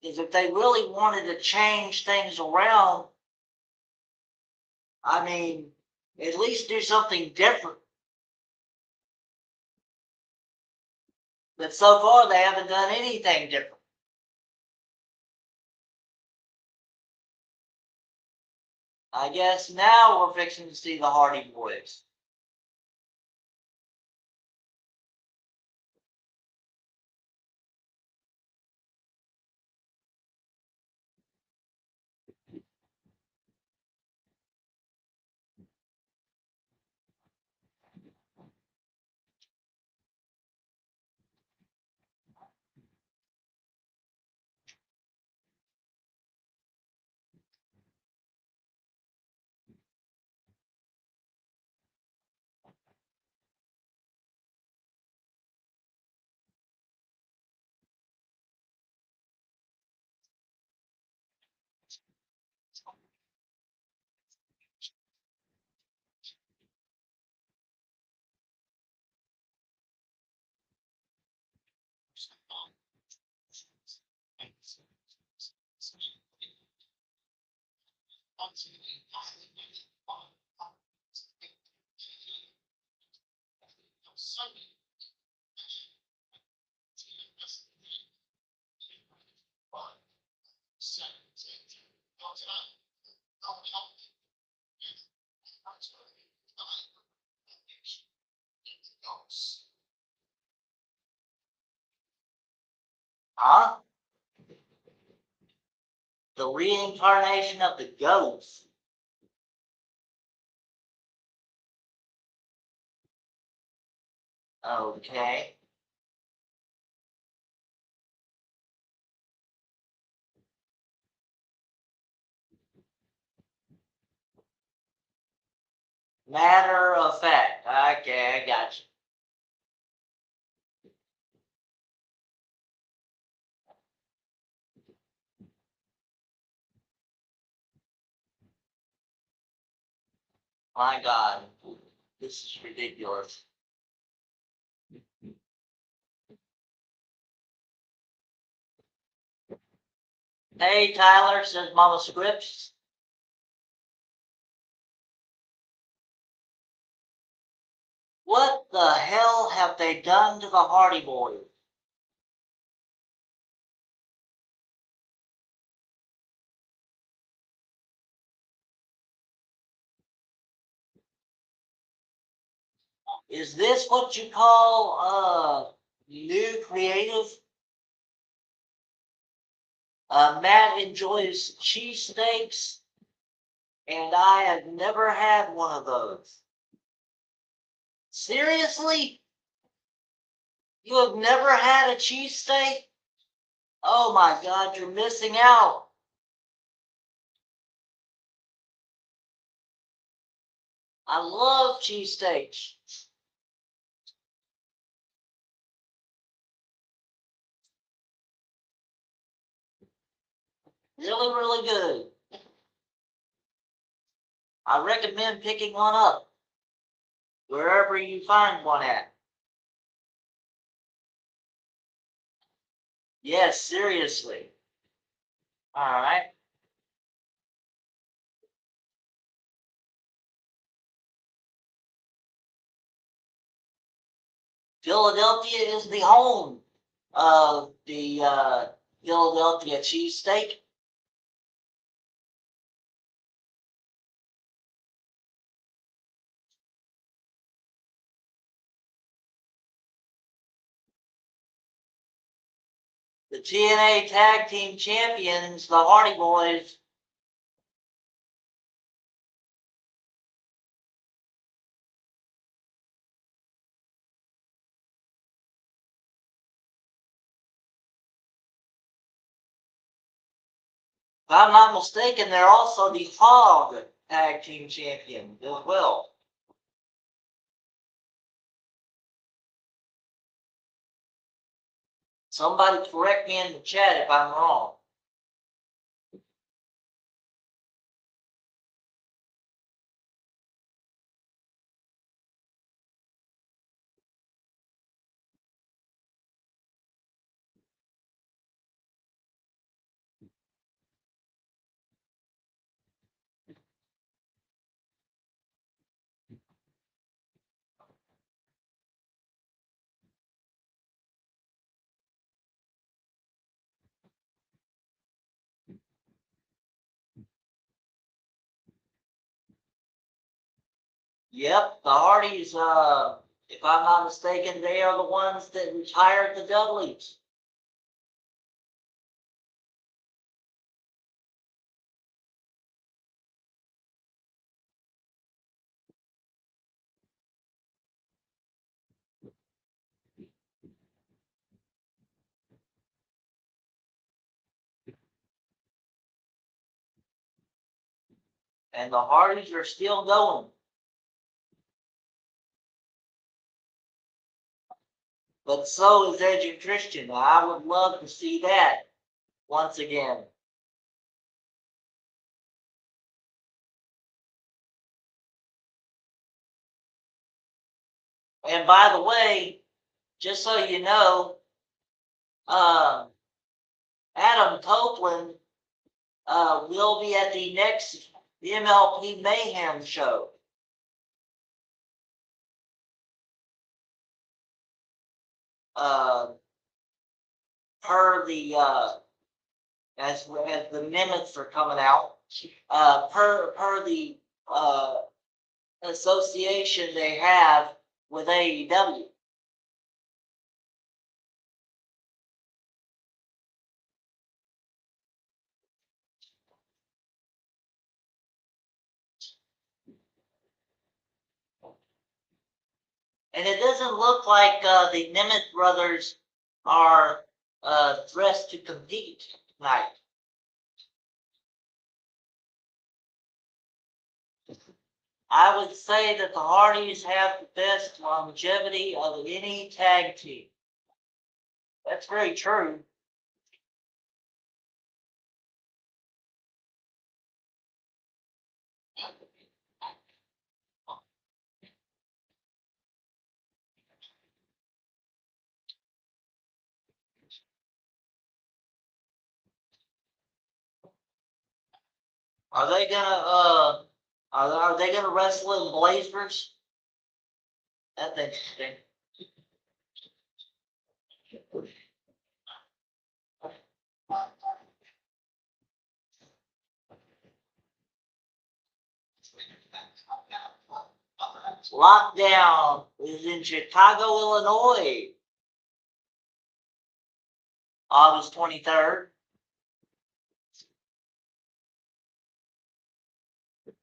Because if they really wanted to change things around, I mean, at least do something different. But so far, they haven't done anything different. I guess now we're fixing to see the Hardy Boys. Huh? The reincarnation of the ghost. Okay. Matter of fact. Okay, I got you. My God. This is ridiculous. Hey, Tyler, says Mama Scripts. What the hell have they done to the Hardy Boys? Is this what you call new creative? Matt enjoys cheesesteaks, and I have never had one of those. Seriously? You have never had a cheesesteak? Oh my God, you're missing out. I love cheesesteaks. Really, really good. I recommend picking one up wherever you find one at. Yes, seriously. All right. Philadelphia is the home of the Philadelphia cheesesteak. The TNA Tag Team Champions, the Hardy Boys. If I'm not mistaken, they're also the Hog Tag Team Champions as well. Somebody correct me in the chat if I'm wrong. Yep, the Hardys, if I'm not mistaken, they are the ones that retired the Dudleys. And the Hardys are still going. But so is Edge and Christian. I would love to see that once again. And by the way, just so you know, Adam Copeland will be at the next MLP Mayhem show. Per the as the NEMETH are coming out, per the association they have with AEW. And it doesn't look like the NEMETH brothers are dressed to compete tonight. I would say that the Hardys have the best longevity of any tag team. That's very true. Are they gonna are they gonna wrestle in blazers? That's interesting. lockdown is in Chicago, Illinois, August 23rd.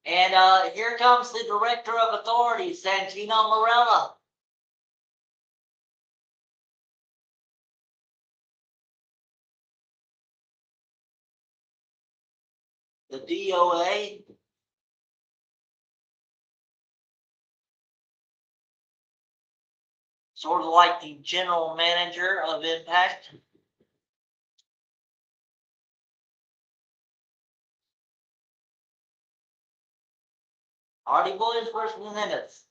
And here comes the Director of Authority, Santino Morella. The DOA. Sort of like the general manager of Impact. Hardy Boys versus the NEMETH.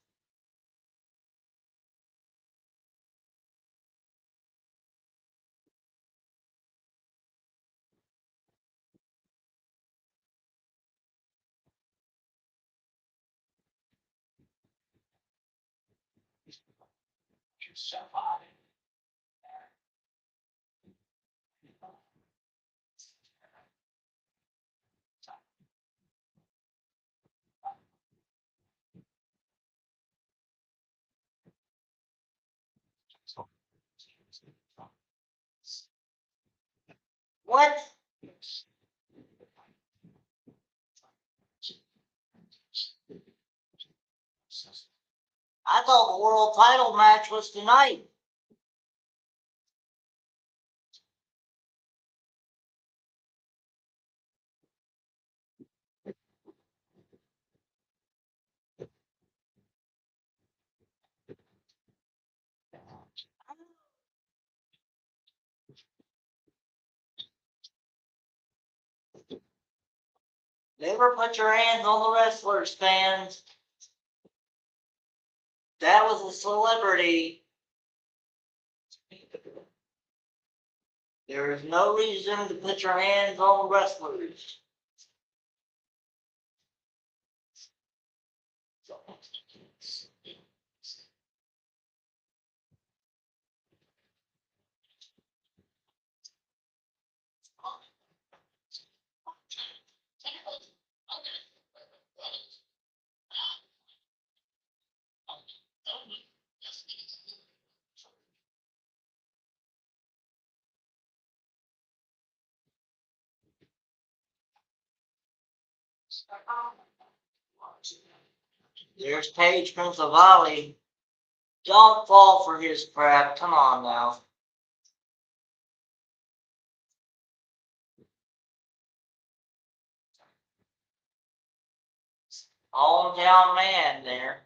What? I thought the world title match was tonight. Never put your hands on the wrestlers, fans. That was a celebrity. There is no reason to put your hands on wrestlers. There's Paige Prince-Valley. Don't fall for his crap. Come on now. All-down man there.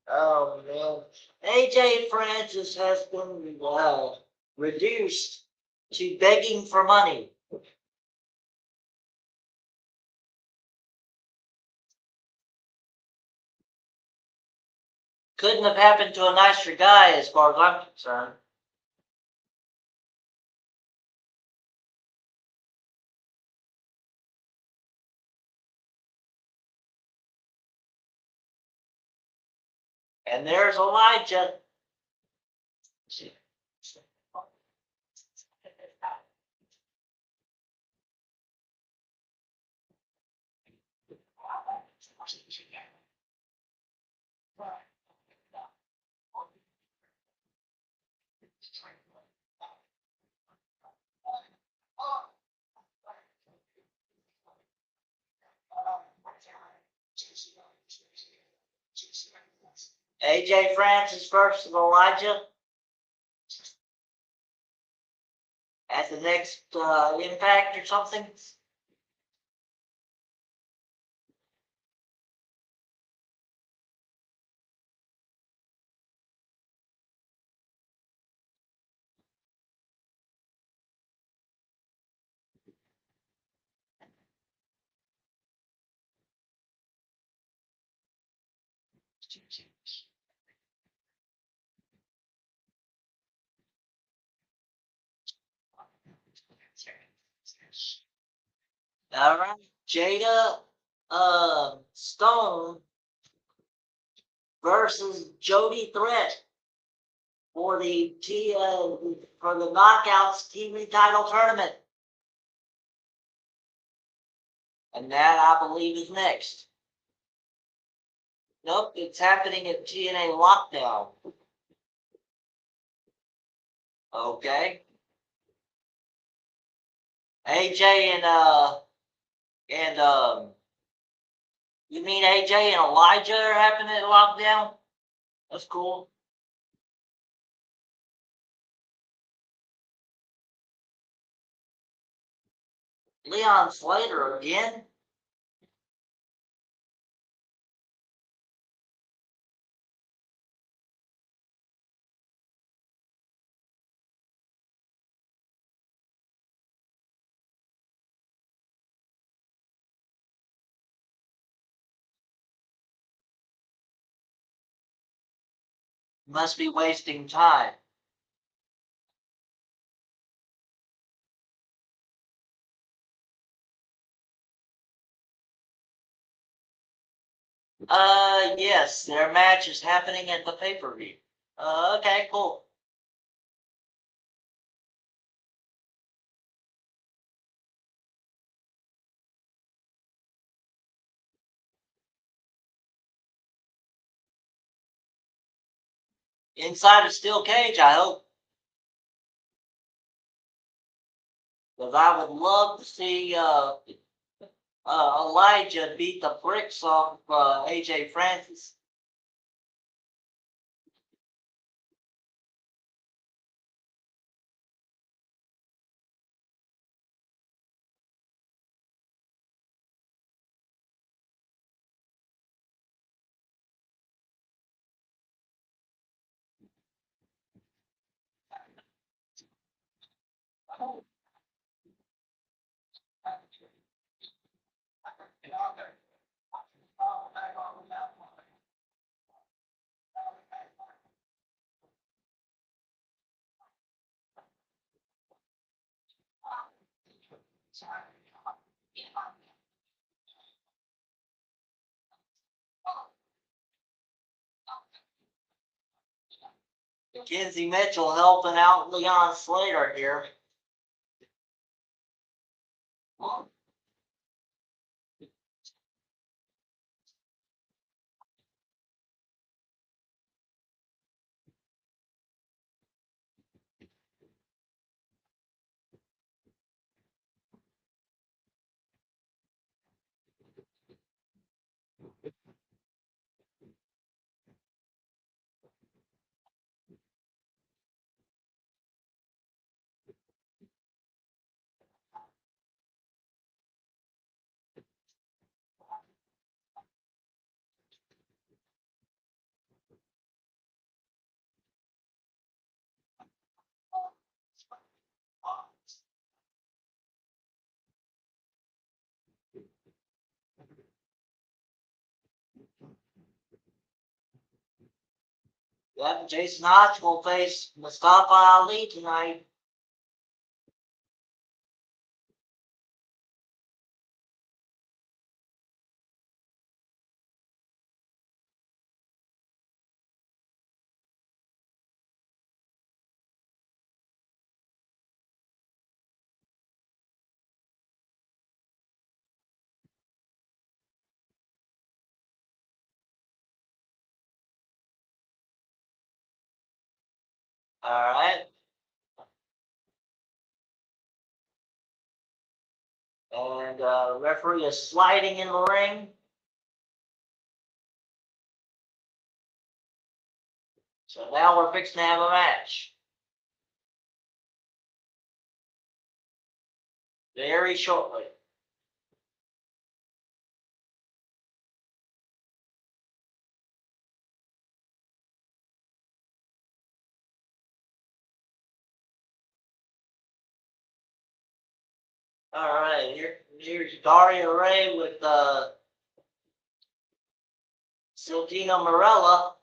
Oh, man. AJ Francis has been reduced to begging for money. Couldn't have happened to a nicer guy as far as I'm concerned. And there's Elijah. AJ Francis versus Elijah at the next Impact or something. All right, Jada Stone versus Jody Threat for the Knockouts TV title tournament. And that, I believe, is next. Nope, it's happening at TNA Lockdown. Okay. AJ and you mean AJ and Elijah are happening at Lockdown? That's cool. Leon Slater again? Must be wasting time. Yes, their match is happening at the pay-per-view. Okay, cool. Inside a steel cage, I hope. Because I would love to see Elijah beat the bricks off AJ Francis. Kenzie Mitchell helping out Leon Slater here. Yep, Jason Hodge will face Mustafa Ali tonight. All right. And the referee is sliding in the ring. So now we're fixing to have a match. Very shortly. All right, here's Daria Ray with Siltina Morella.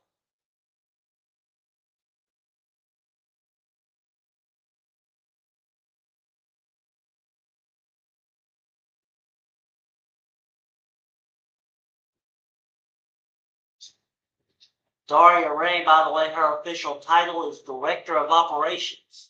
Daria Ray, by the way, her official title is Director of Operations.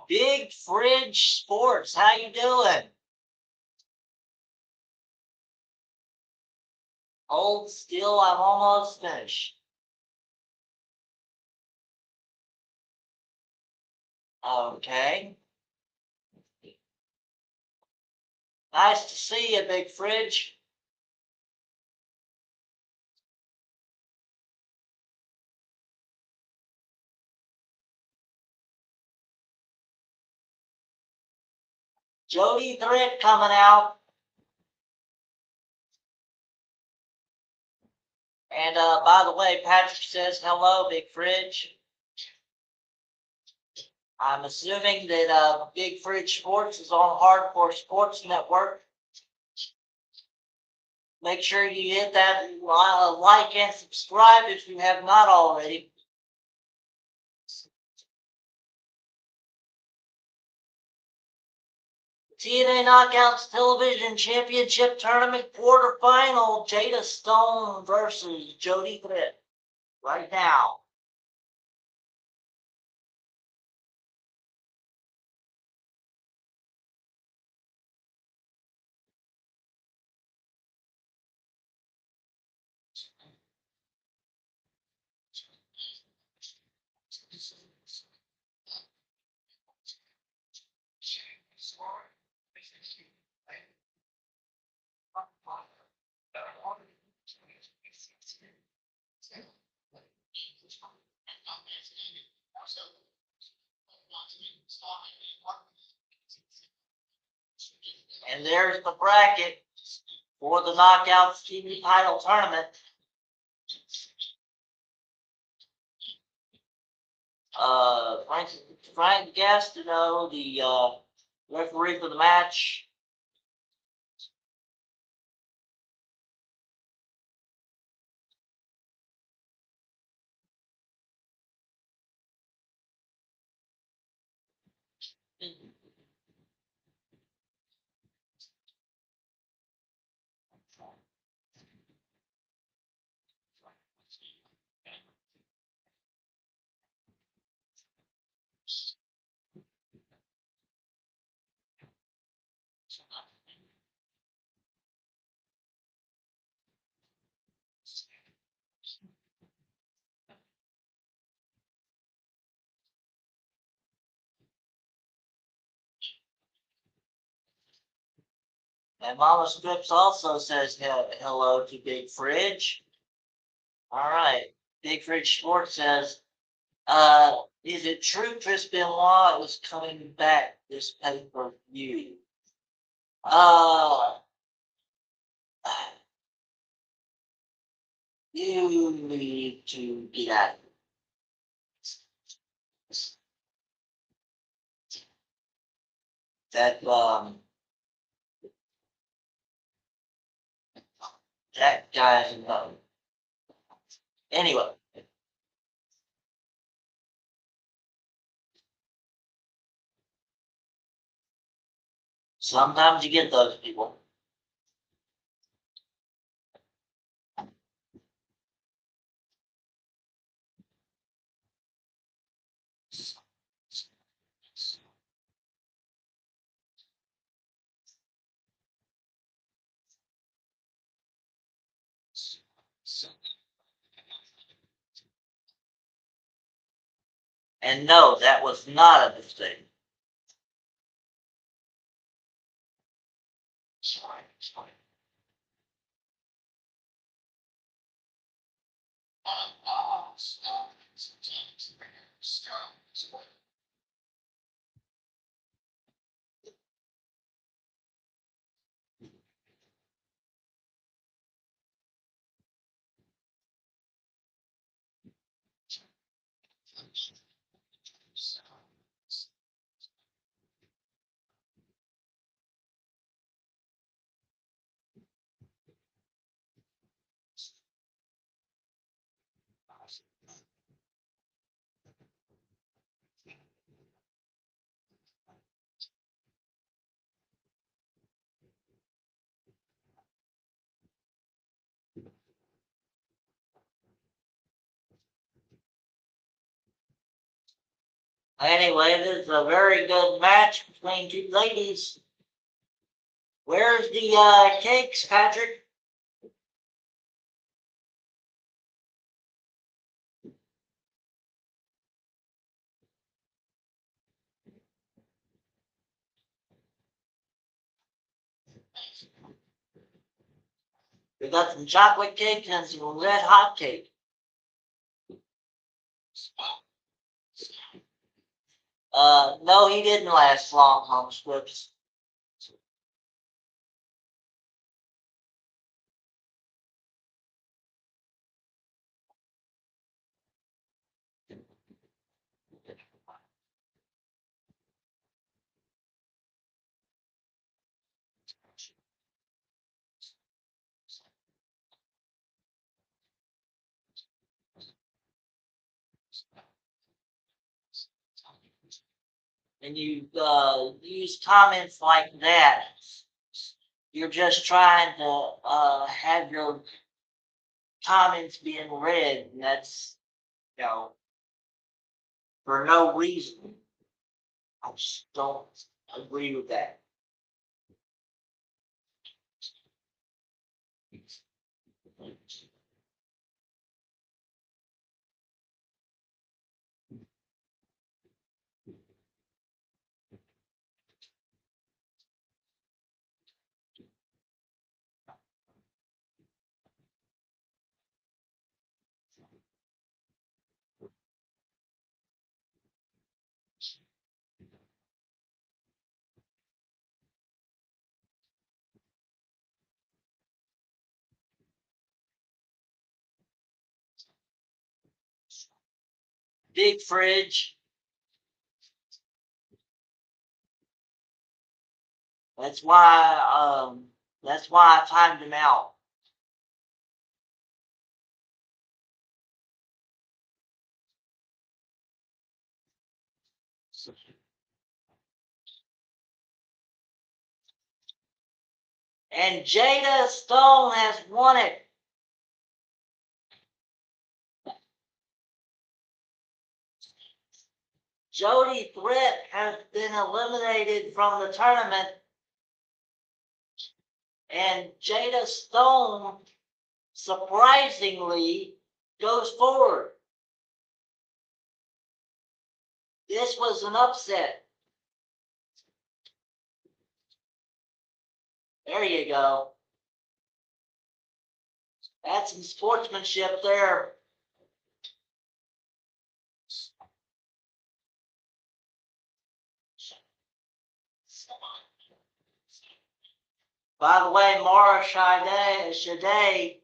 Big Fridge Sports, how you doing? Hold still, I'm almost finished. Okay. Nice to see you, Big Fridge. Jody Thread coming out. And by the way, Patrick says hello, Big Fridge. I'm assuming that Big Fridge Sports is on Hardcore Sports Network. Make sure you hit that like and subscribe if you have not already. TNA Knockouts Television Championship Tournament quarterfinal, Jada Stone versus Jody Thread. Right now. And there's the bracket for the Knockouts TV title tournament. Frank Gastineau, the referee for the match. And Mama Scripps also says hello to Big Fridge. All right. Big Fridge Sports says, is it true Chris Benoit is coming back this pay-per-view? You need to get out. That that guy's anyway. Sometimes you get those people. And no, that was not a mistake. Anyway, this is a very good match between two ladies. Where's the cakes, Patrick? We got some chocolate cake and some red hot cake. No, he didn't last long on Swips. And you use comments like that, you're just trying to have your comments being read, and that's, you know, for no reason. I just don't agree with that. Big fridge. That's why I timed him out. And Jada Stone has won it. Jody Threat has been eliminated from the tournament, and Jada Stone surprisingly goes forward. This was an upset. There you go. That's some sportsmanship there. By the way, Mara Shade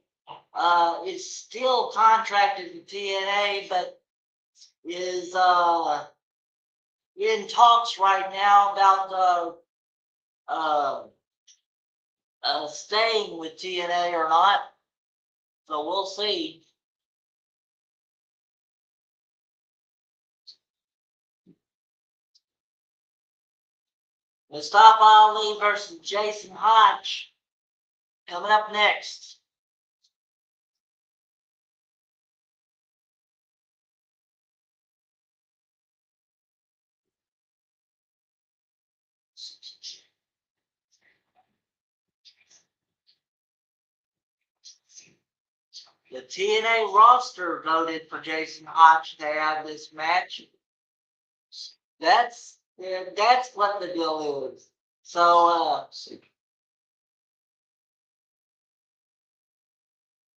is still contracted to TNA, but is in talks right now about staying with TNA or not. So we'll see. Mustafa Ali versus Jason Hodge coming up next. The TNA roster voted for Jason Hodge to have this match. That's what the deal is. So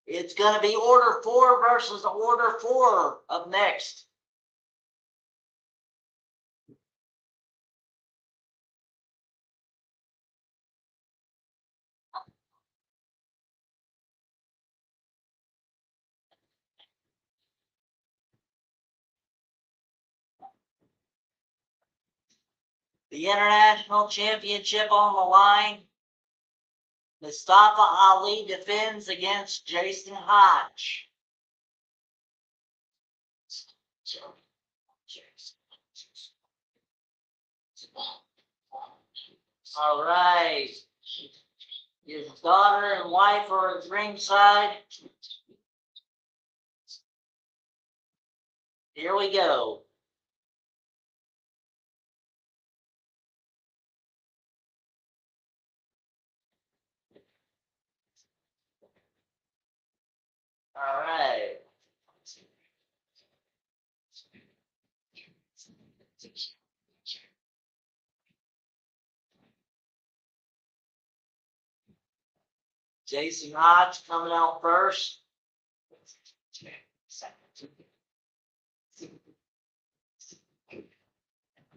it's going to be Order 4 versus Order 4 up next. The International Championship on the line. Mustafa Ali defends against Jason Hodge. All right. His daughter and wife are at ringside. Here we go. All right. Jason Hodge coming out first.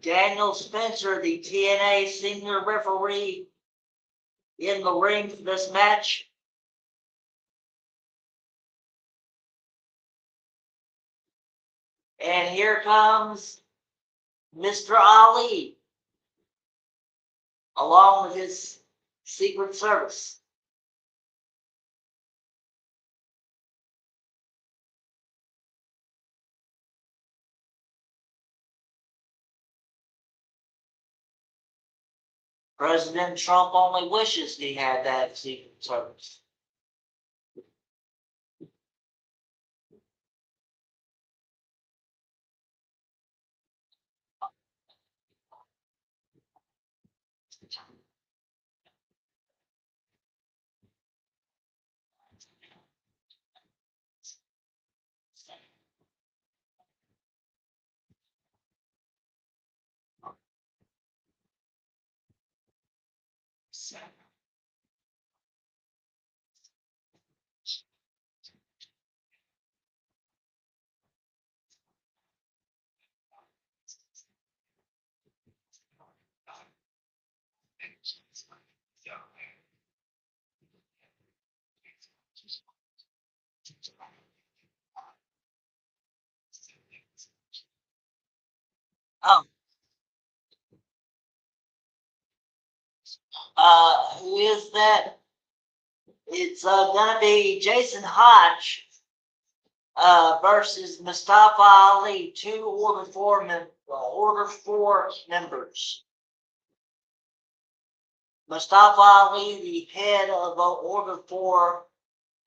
Daniel Spencer, the TNA senior referee, in the ring for this match. And here comes Mr. Ali, along with his Secret Service. President Trump only wishes he had that Secret Service. Oh, who is that? It's gonna be Jason Hodge versus Mustafa Ali, two Order 4 members. Mustafa Ali, the head of Order 4,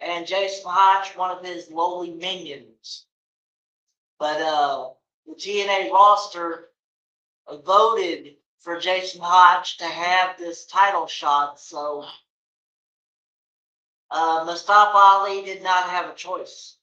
and Jason Hodge, one of his lowly minions. But the TNA roster voted for Jason Hodge to have this title shot, so Mustafa Ali did not have a choice.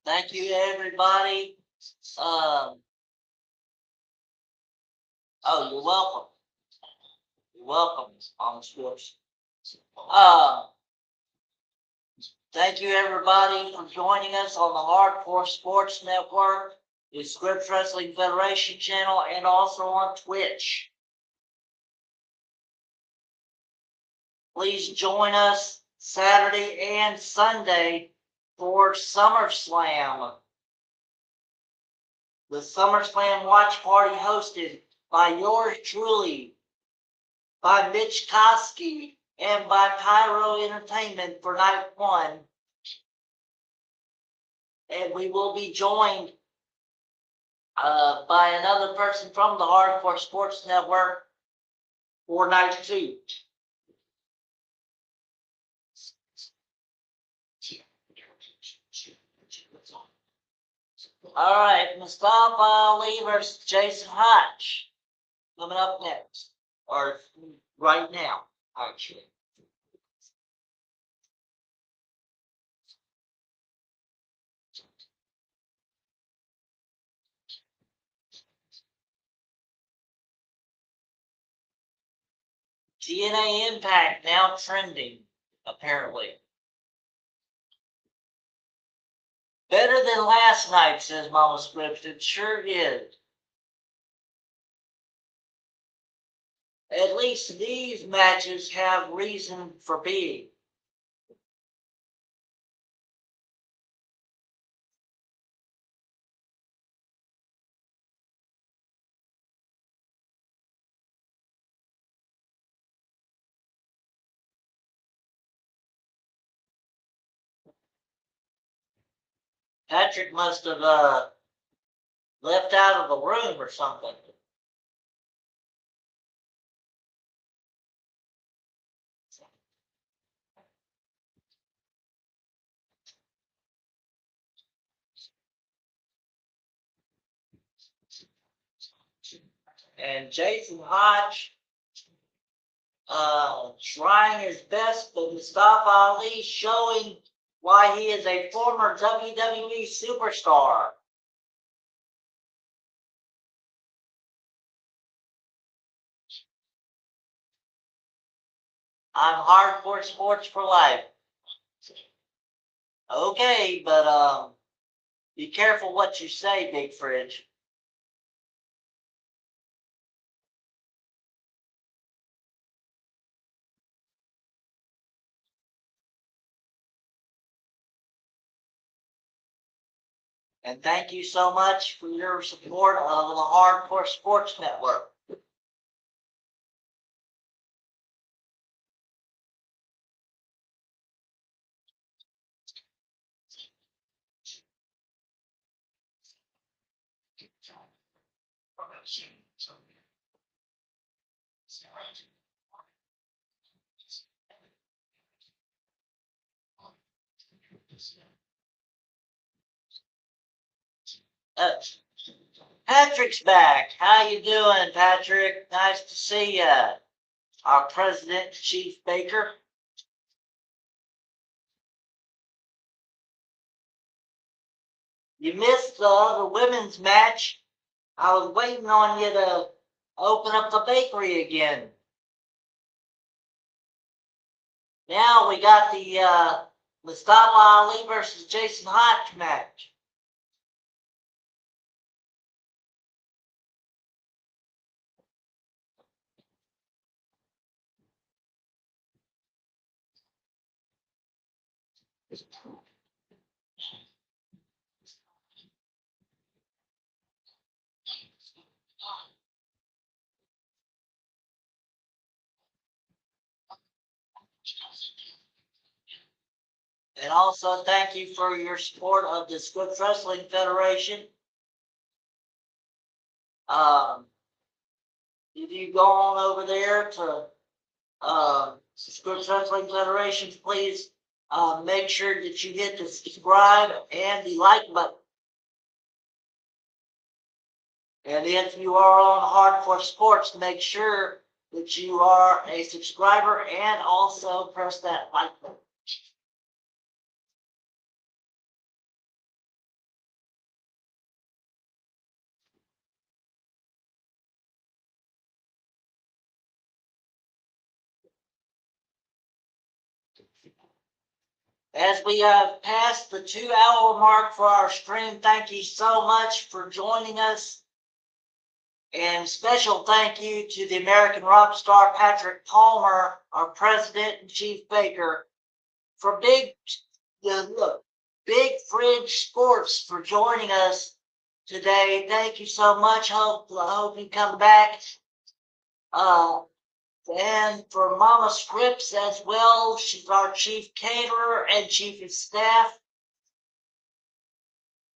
Thank you, everybody. Oh, you're welcome. You're welcome, on Sports. Thank you, everybody, for joining us on the Hardcore Sports Network, the Scripps Wrestling Federation channel, and also on Twitch. Please join us Saturday and Sunday for SummerSlam. The SummerSlam watch party hosted by yours truly, by Mitch Koski, and by Pyro Entertainment for night 1. And we will be joined by another person from the Hardcore Sports Network for night 2. All right, Mustafa Ali versus Jason Hodge coming up next, or right now, actually. TNA Impact now trending, apparently. Better than last night, says Mama Scripts. It sure is. At least these matches have reason for being. Patrick must have left out of the room or something. And Jason Hodge trying his best, but Mustafa Ali showing why he is a former WWE superstar. I'm hardcore sports for life. Okay, but be careful what you say, Big Fridge. And thank you so much for your support of the Hardcore Sports Network. Uh, Patrick's back. How you doing, Patrick? Nice to see you. Our President, Chief Baker. You missed the women's match. I was waiting on you to open up the bakery again. Now we got the Mustafa Ali versus Jason Hodge match. And also thank you for your support of the Scripps Wrestling Federation. If you go on over there to Scripps Wrestling Federation, please make sure that you hit the subscribe and the like button. And if you are on Hardcore Sports, make sure that you are a subscriber and also press that like button. As we have passed the 2-hour mark for our stream, thank you so much for joining us. And special thank you to the American rock star Patrick Palmer, our president and chief baker, for Big Fridge Sports for joining us today. Thank you so much. I hope you come back. And for Mama Scripps as well. She's our chief caterer and chief of staff.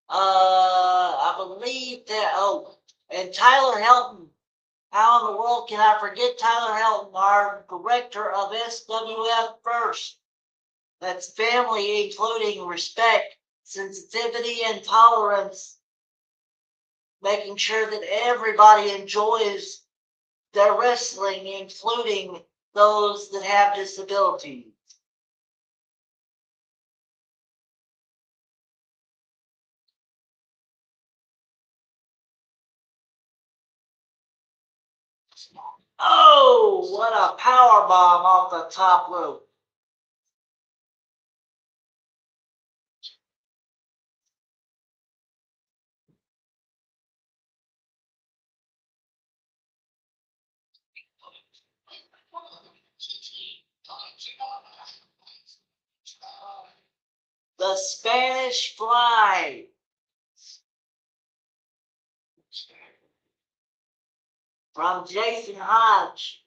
I believe that, and Tyler Helton. How in the world can I forget Tyler Helton, our director of SWF First? That's family, including respect, sensitivity, and tolerance, making sure that everybody enjoys their wrestling, including those that have disabilities. Oh, what a power bomb off the top rope. The Spanish Fly. From Jason Hodge.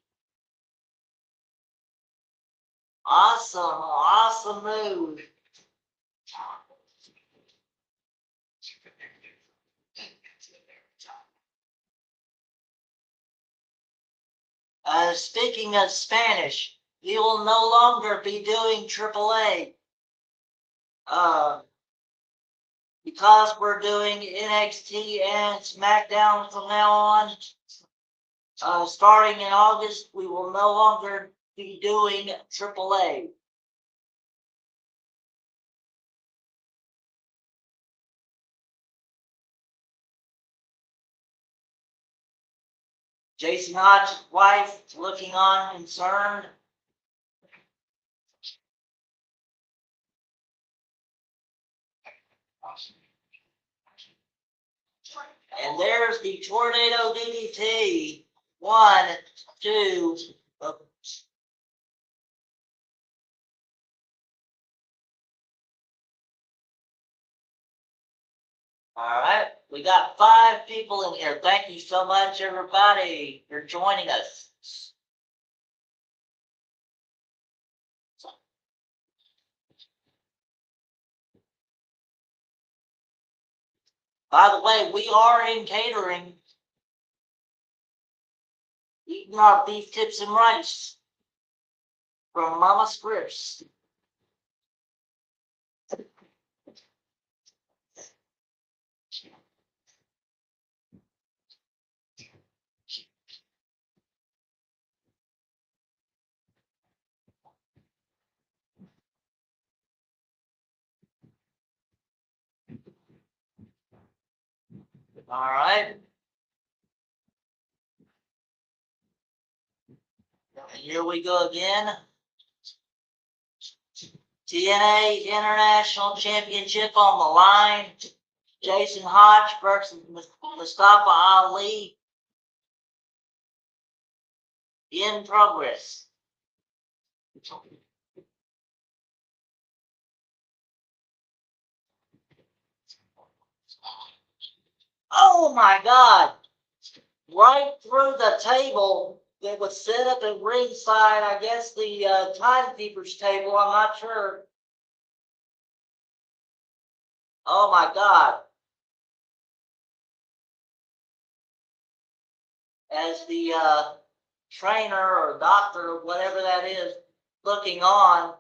Awesome move. Speaking of Spanish, we will no longer be doing AAA. Because we're doing NXT and SmackDown from now on. Starting in August, we will no longer be doing AAA. Jason Hodge's wife looking on concerned. And there's the Tornado DDT. 1, 2. All right, we got 5 people in here. Thank you so much, everybody, for joining us. By the way, we are in catering, eating our beef tips and rice from Mama Scripps. All right. And here we go again. TNA International Championship on the line. Jason Hodge versus Mustafa Ali. In progress. Oh my God. Right through the table that was set up at ringside. I guess the timekeeper's table. I'm not sure. Oh my God. As the trainer or doctor or whatever that is looking on.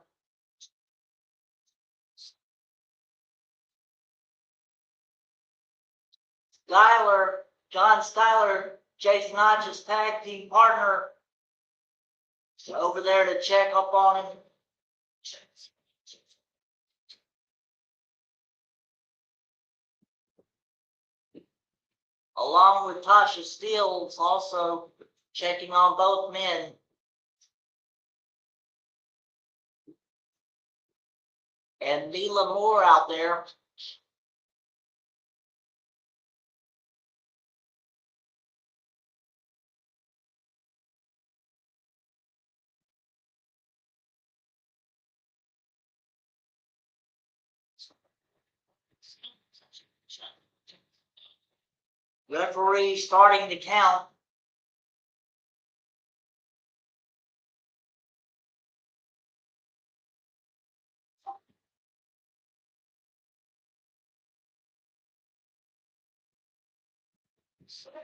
John Styler, Jason Hodge's tag team partner, over there to check up on him. Along with Tasha Steelz, also checking on both men. And Mila Moore out there. Referee starting to count.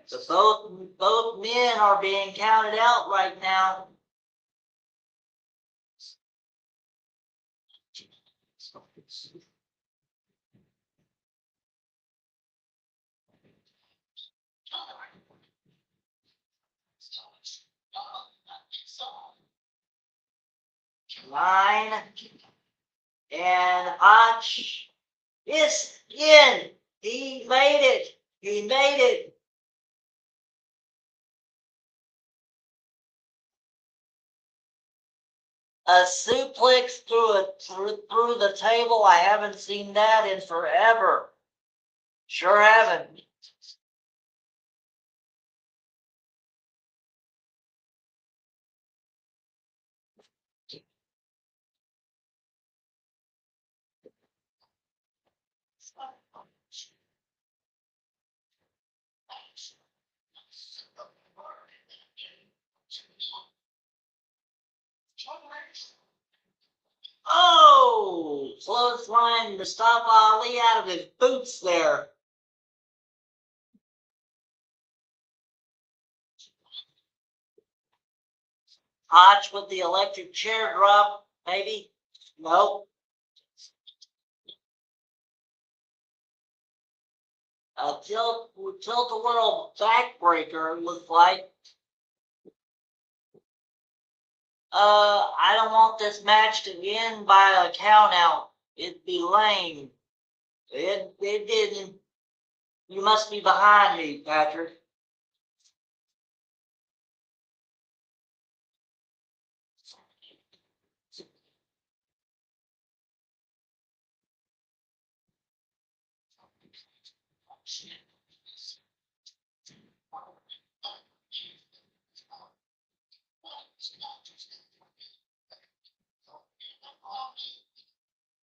So both men are being counted out right now. Line. And Hodge is in. He made it. He made it. A suplex through the table. I haven't seen that in forever. Sure haven't. Oh, clothesline Mustafa Ali out of his boots there. Hodge with the electric chair drop, maybe? Nope. A tilt-a-whirl backbreaker looks like. I don't want this match to end by a count out. It'd be lame. It didn't. You must be behind me, Patrick.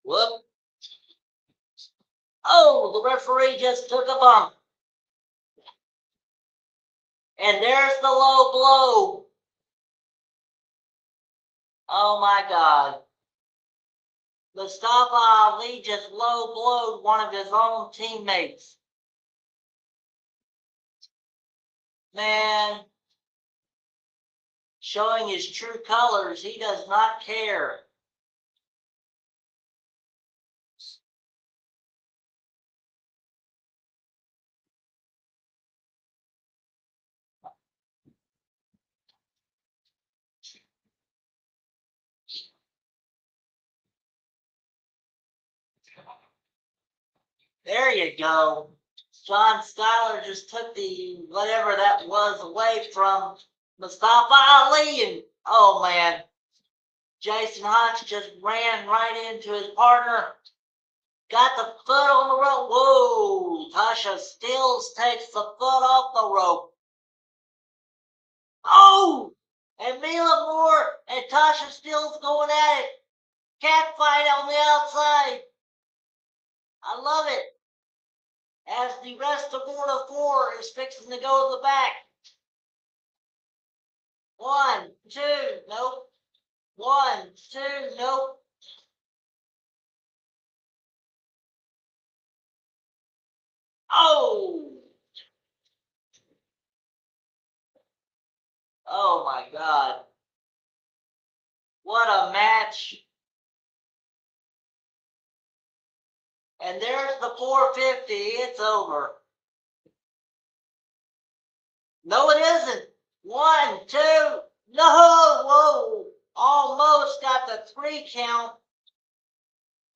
Whoop. Oh, the referee just took a bump. And there's the low blow. Oh my God. Mustafa Ali just low blowed one of his own teammates. Man, showing his true colors, he does not care. There you go. John Skyler just took the whatever that was away from Mustafa Ali, and oh man, Jason Hodge just ran right into his partner. Got the foot on the rope. Whoa! Tasha Steelz takes the foot off the rope. Oh! And Mila Moore and Tasha Steelz going at it. Cat fight on the outside. I love it. As the rest of Order 4 is fixing to go to the back. 1, 2, nope. 1, 2, nope. Oh! Oh my God. What a match. And there's the 450. It's over. No, it isn't. 1, 2, no, whoa. Almost got the 3 count.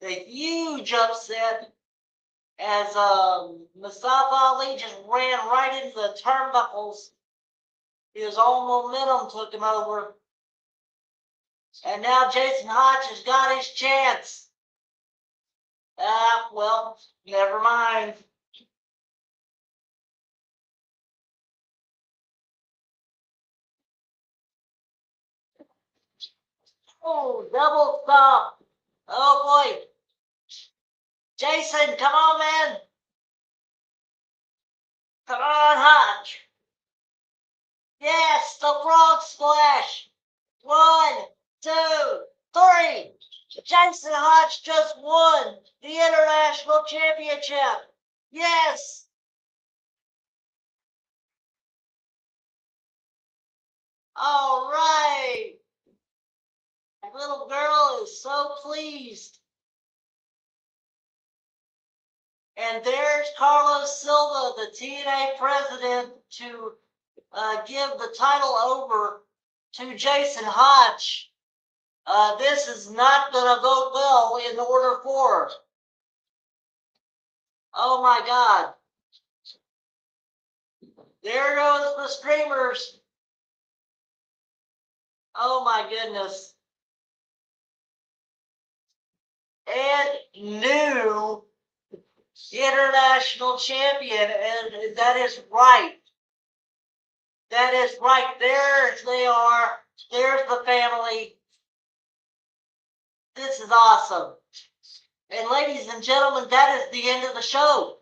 The huge upset as Mustafa Ali just ran right into the turnbuckles. His own momentum took him over. And now Jason Hodge has got his chance. Well, never mind. Oh, double stop. Oh boy. Jason, come on, man. Come on, Hodge. Yes, the frog splash. 1, 2, 3. Jason Hodge just won the International Championship. Yes. All right. The little girl is so pleased. And there's Carlos Silva, the TNA president, to give the title over to Jason Hodge. This is not going to go well in Order 4. Oh my God. There goes the streamers. Oh my goodness. And new international champion, and that is right. That is right. There they are. There's the family. This is awesome. And ladies and gentlemen, that is the end of the show.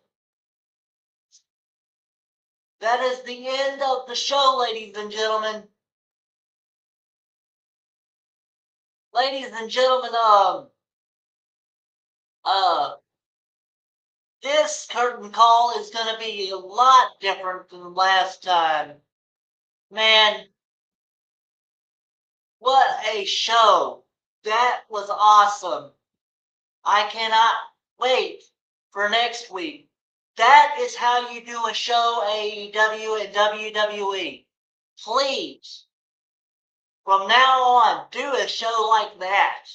That is the end of the show, ladies and gentlemen. Ladies and gentlemen, this curtain call is going to be a lot different than last time. Man, what a show. That was awesome. I cannot wait for next week. That is how you do a show, AEW and WWE. Please, from now on, do a show like that.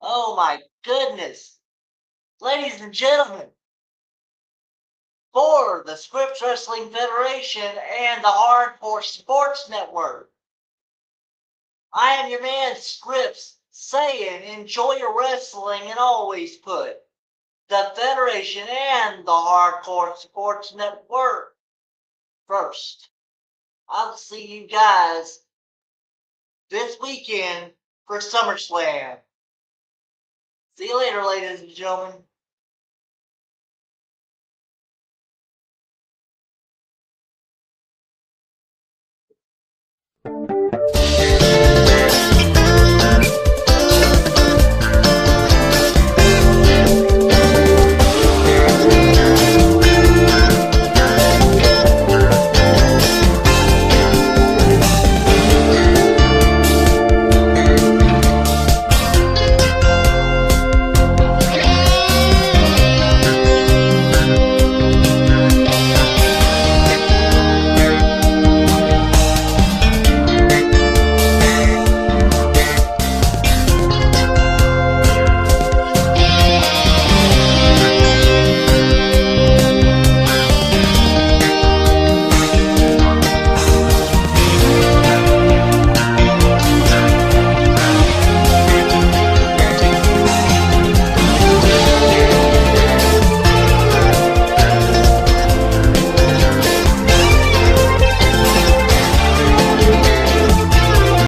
Oh my goodness. Ladies and gentlemen, for the Scripps Wrestling Federation and the Hardcore Sports Network, I am your man Scripps saying enjoy your wrestling and always put the Federation and the Hardcore Sports Network first. I'll see you guys this weekend for SummerSlam. See you later, ladies and gentlemen.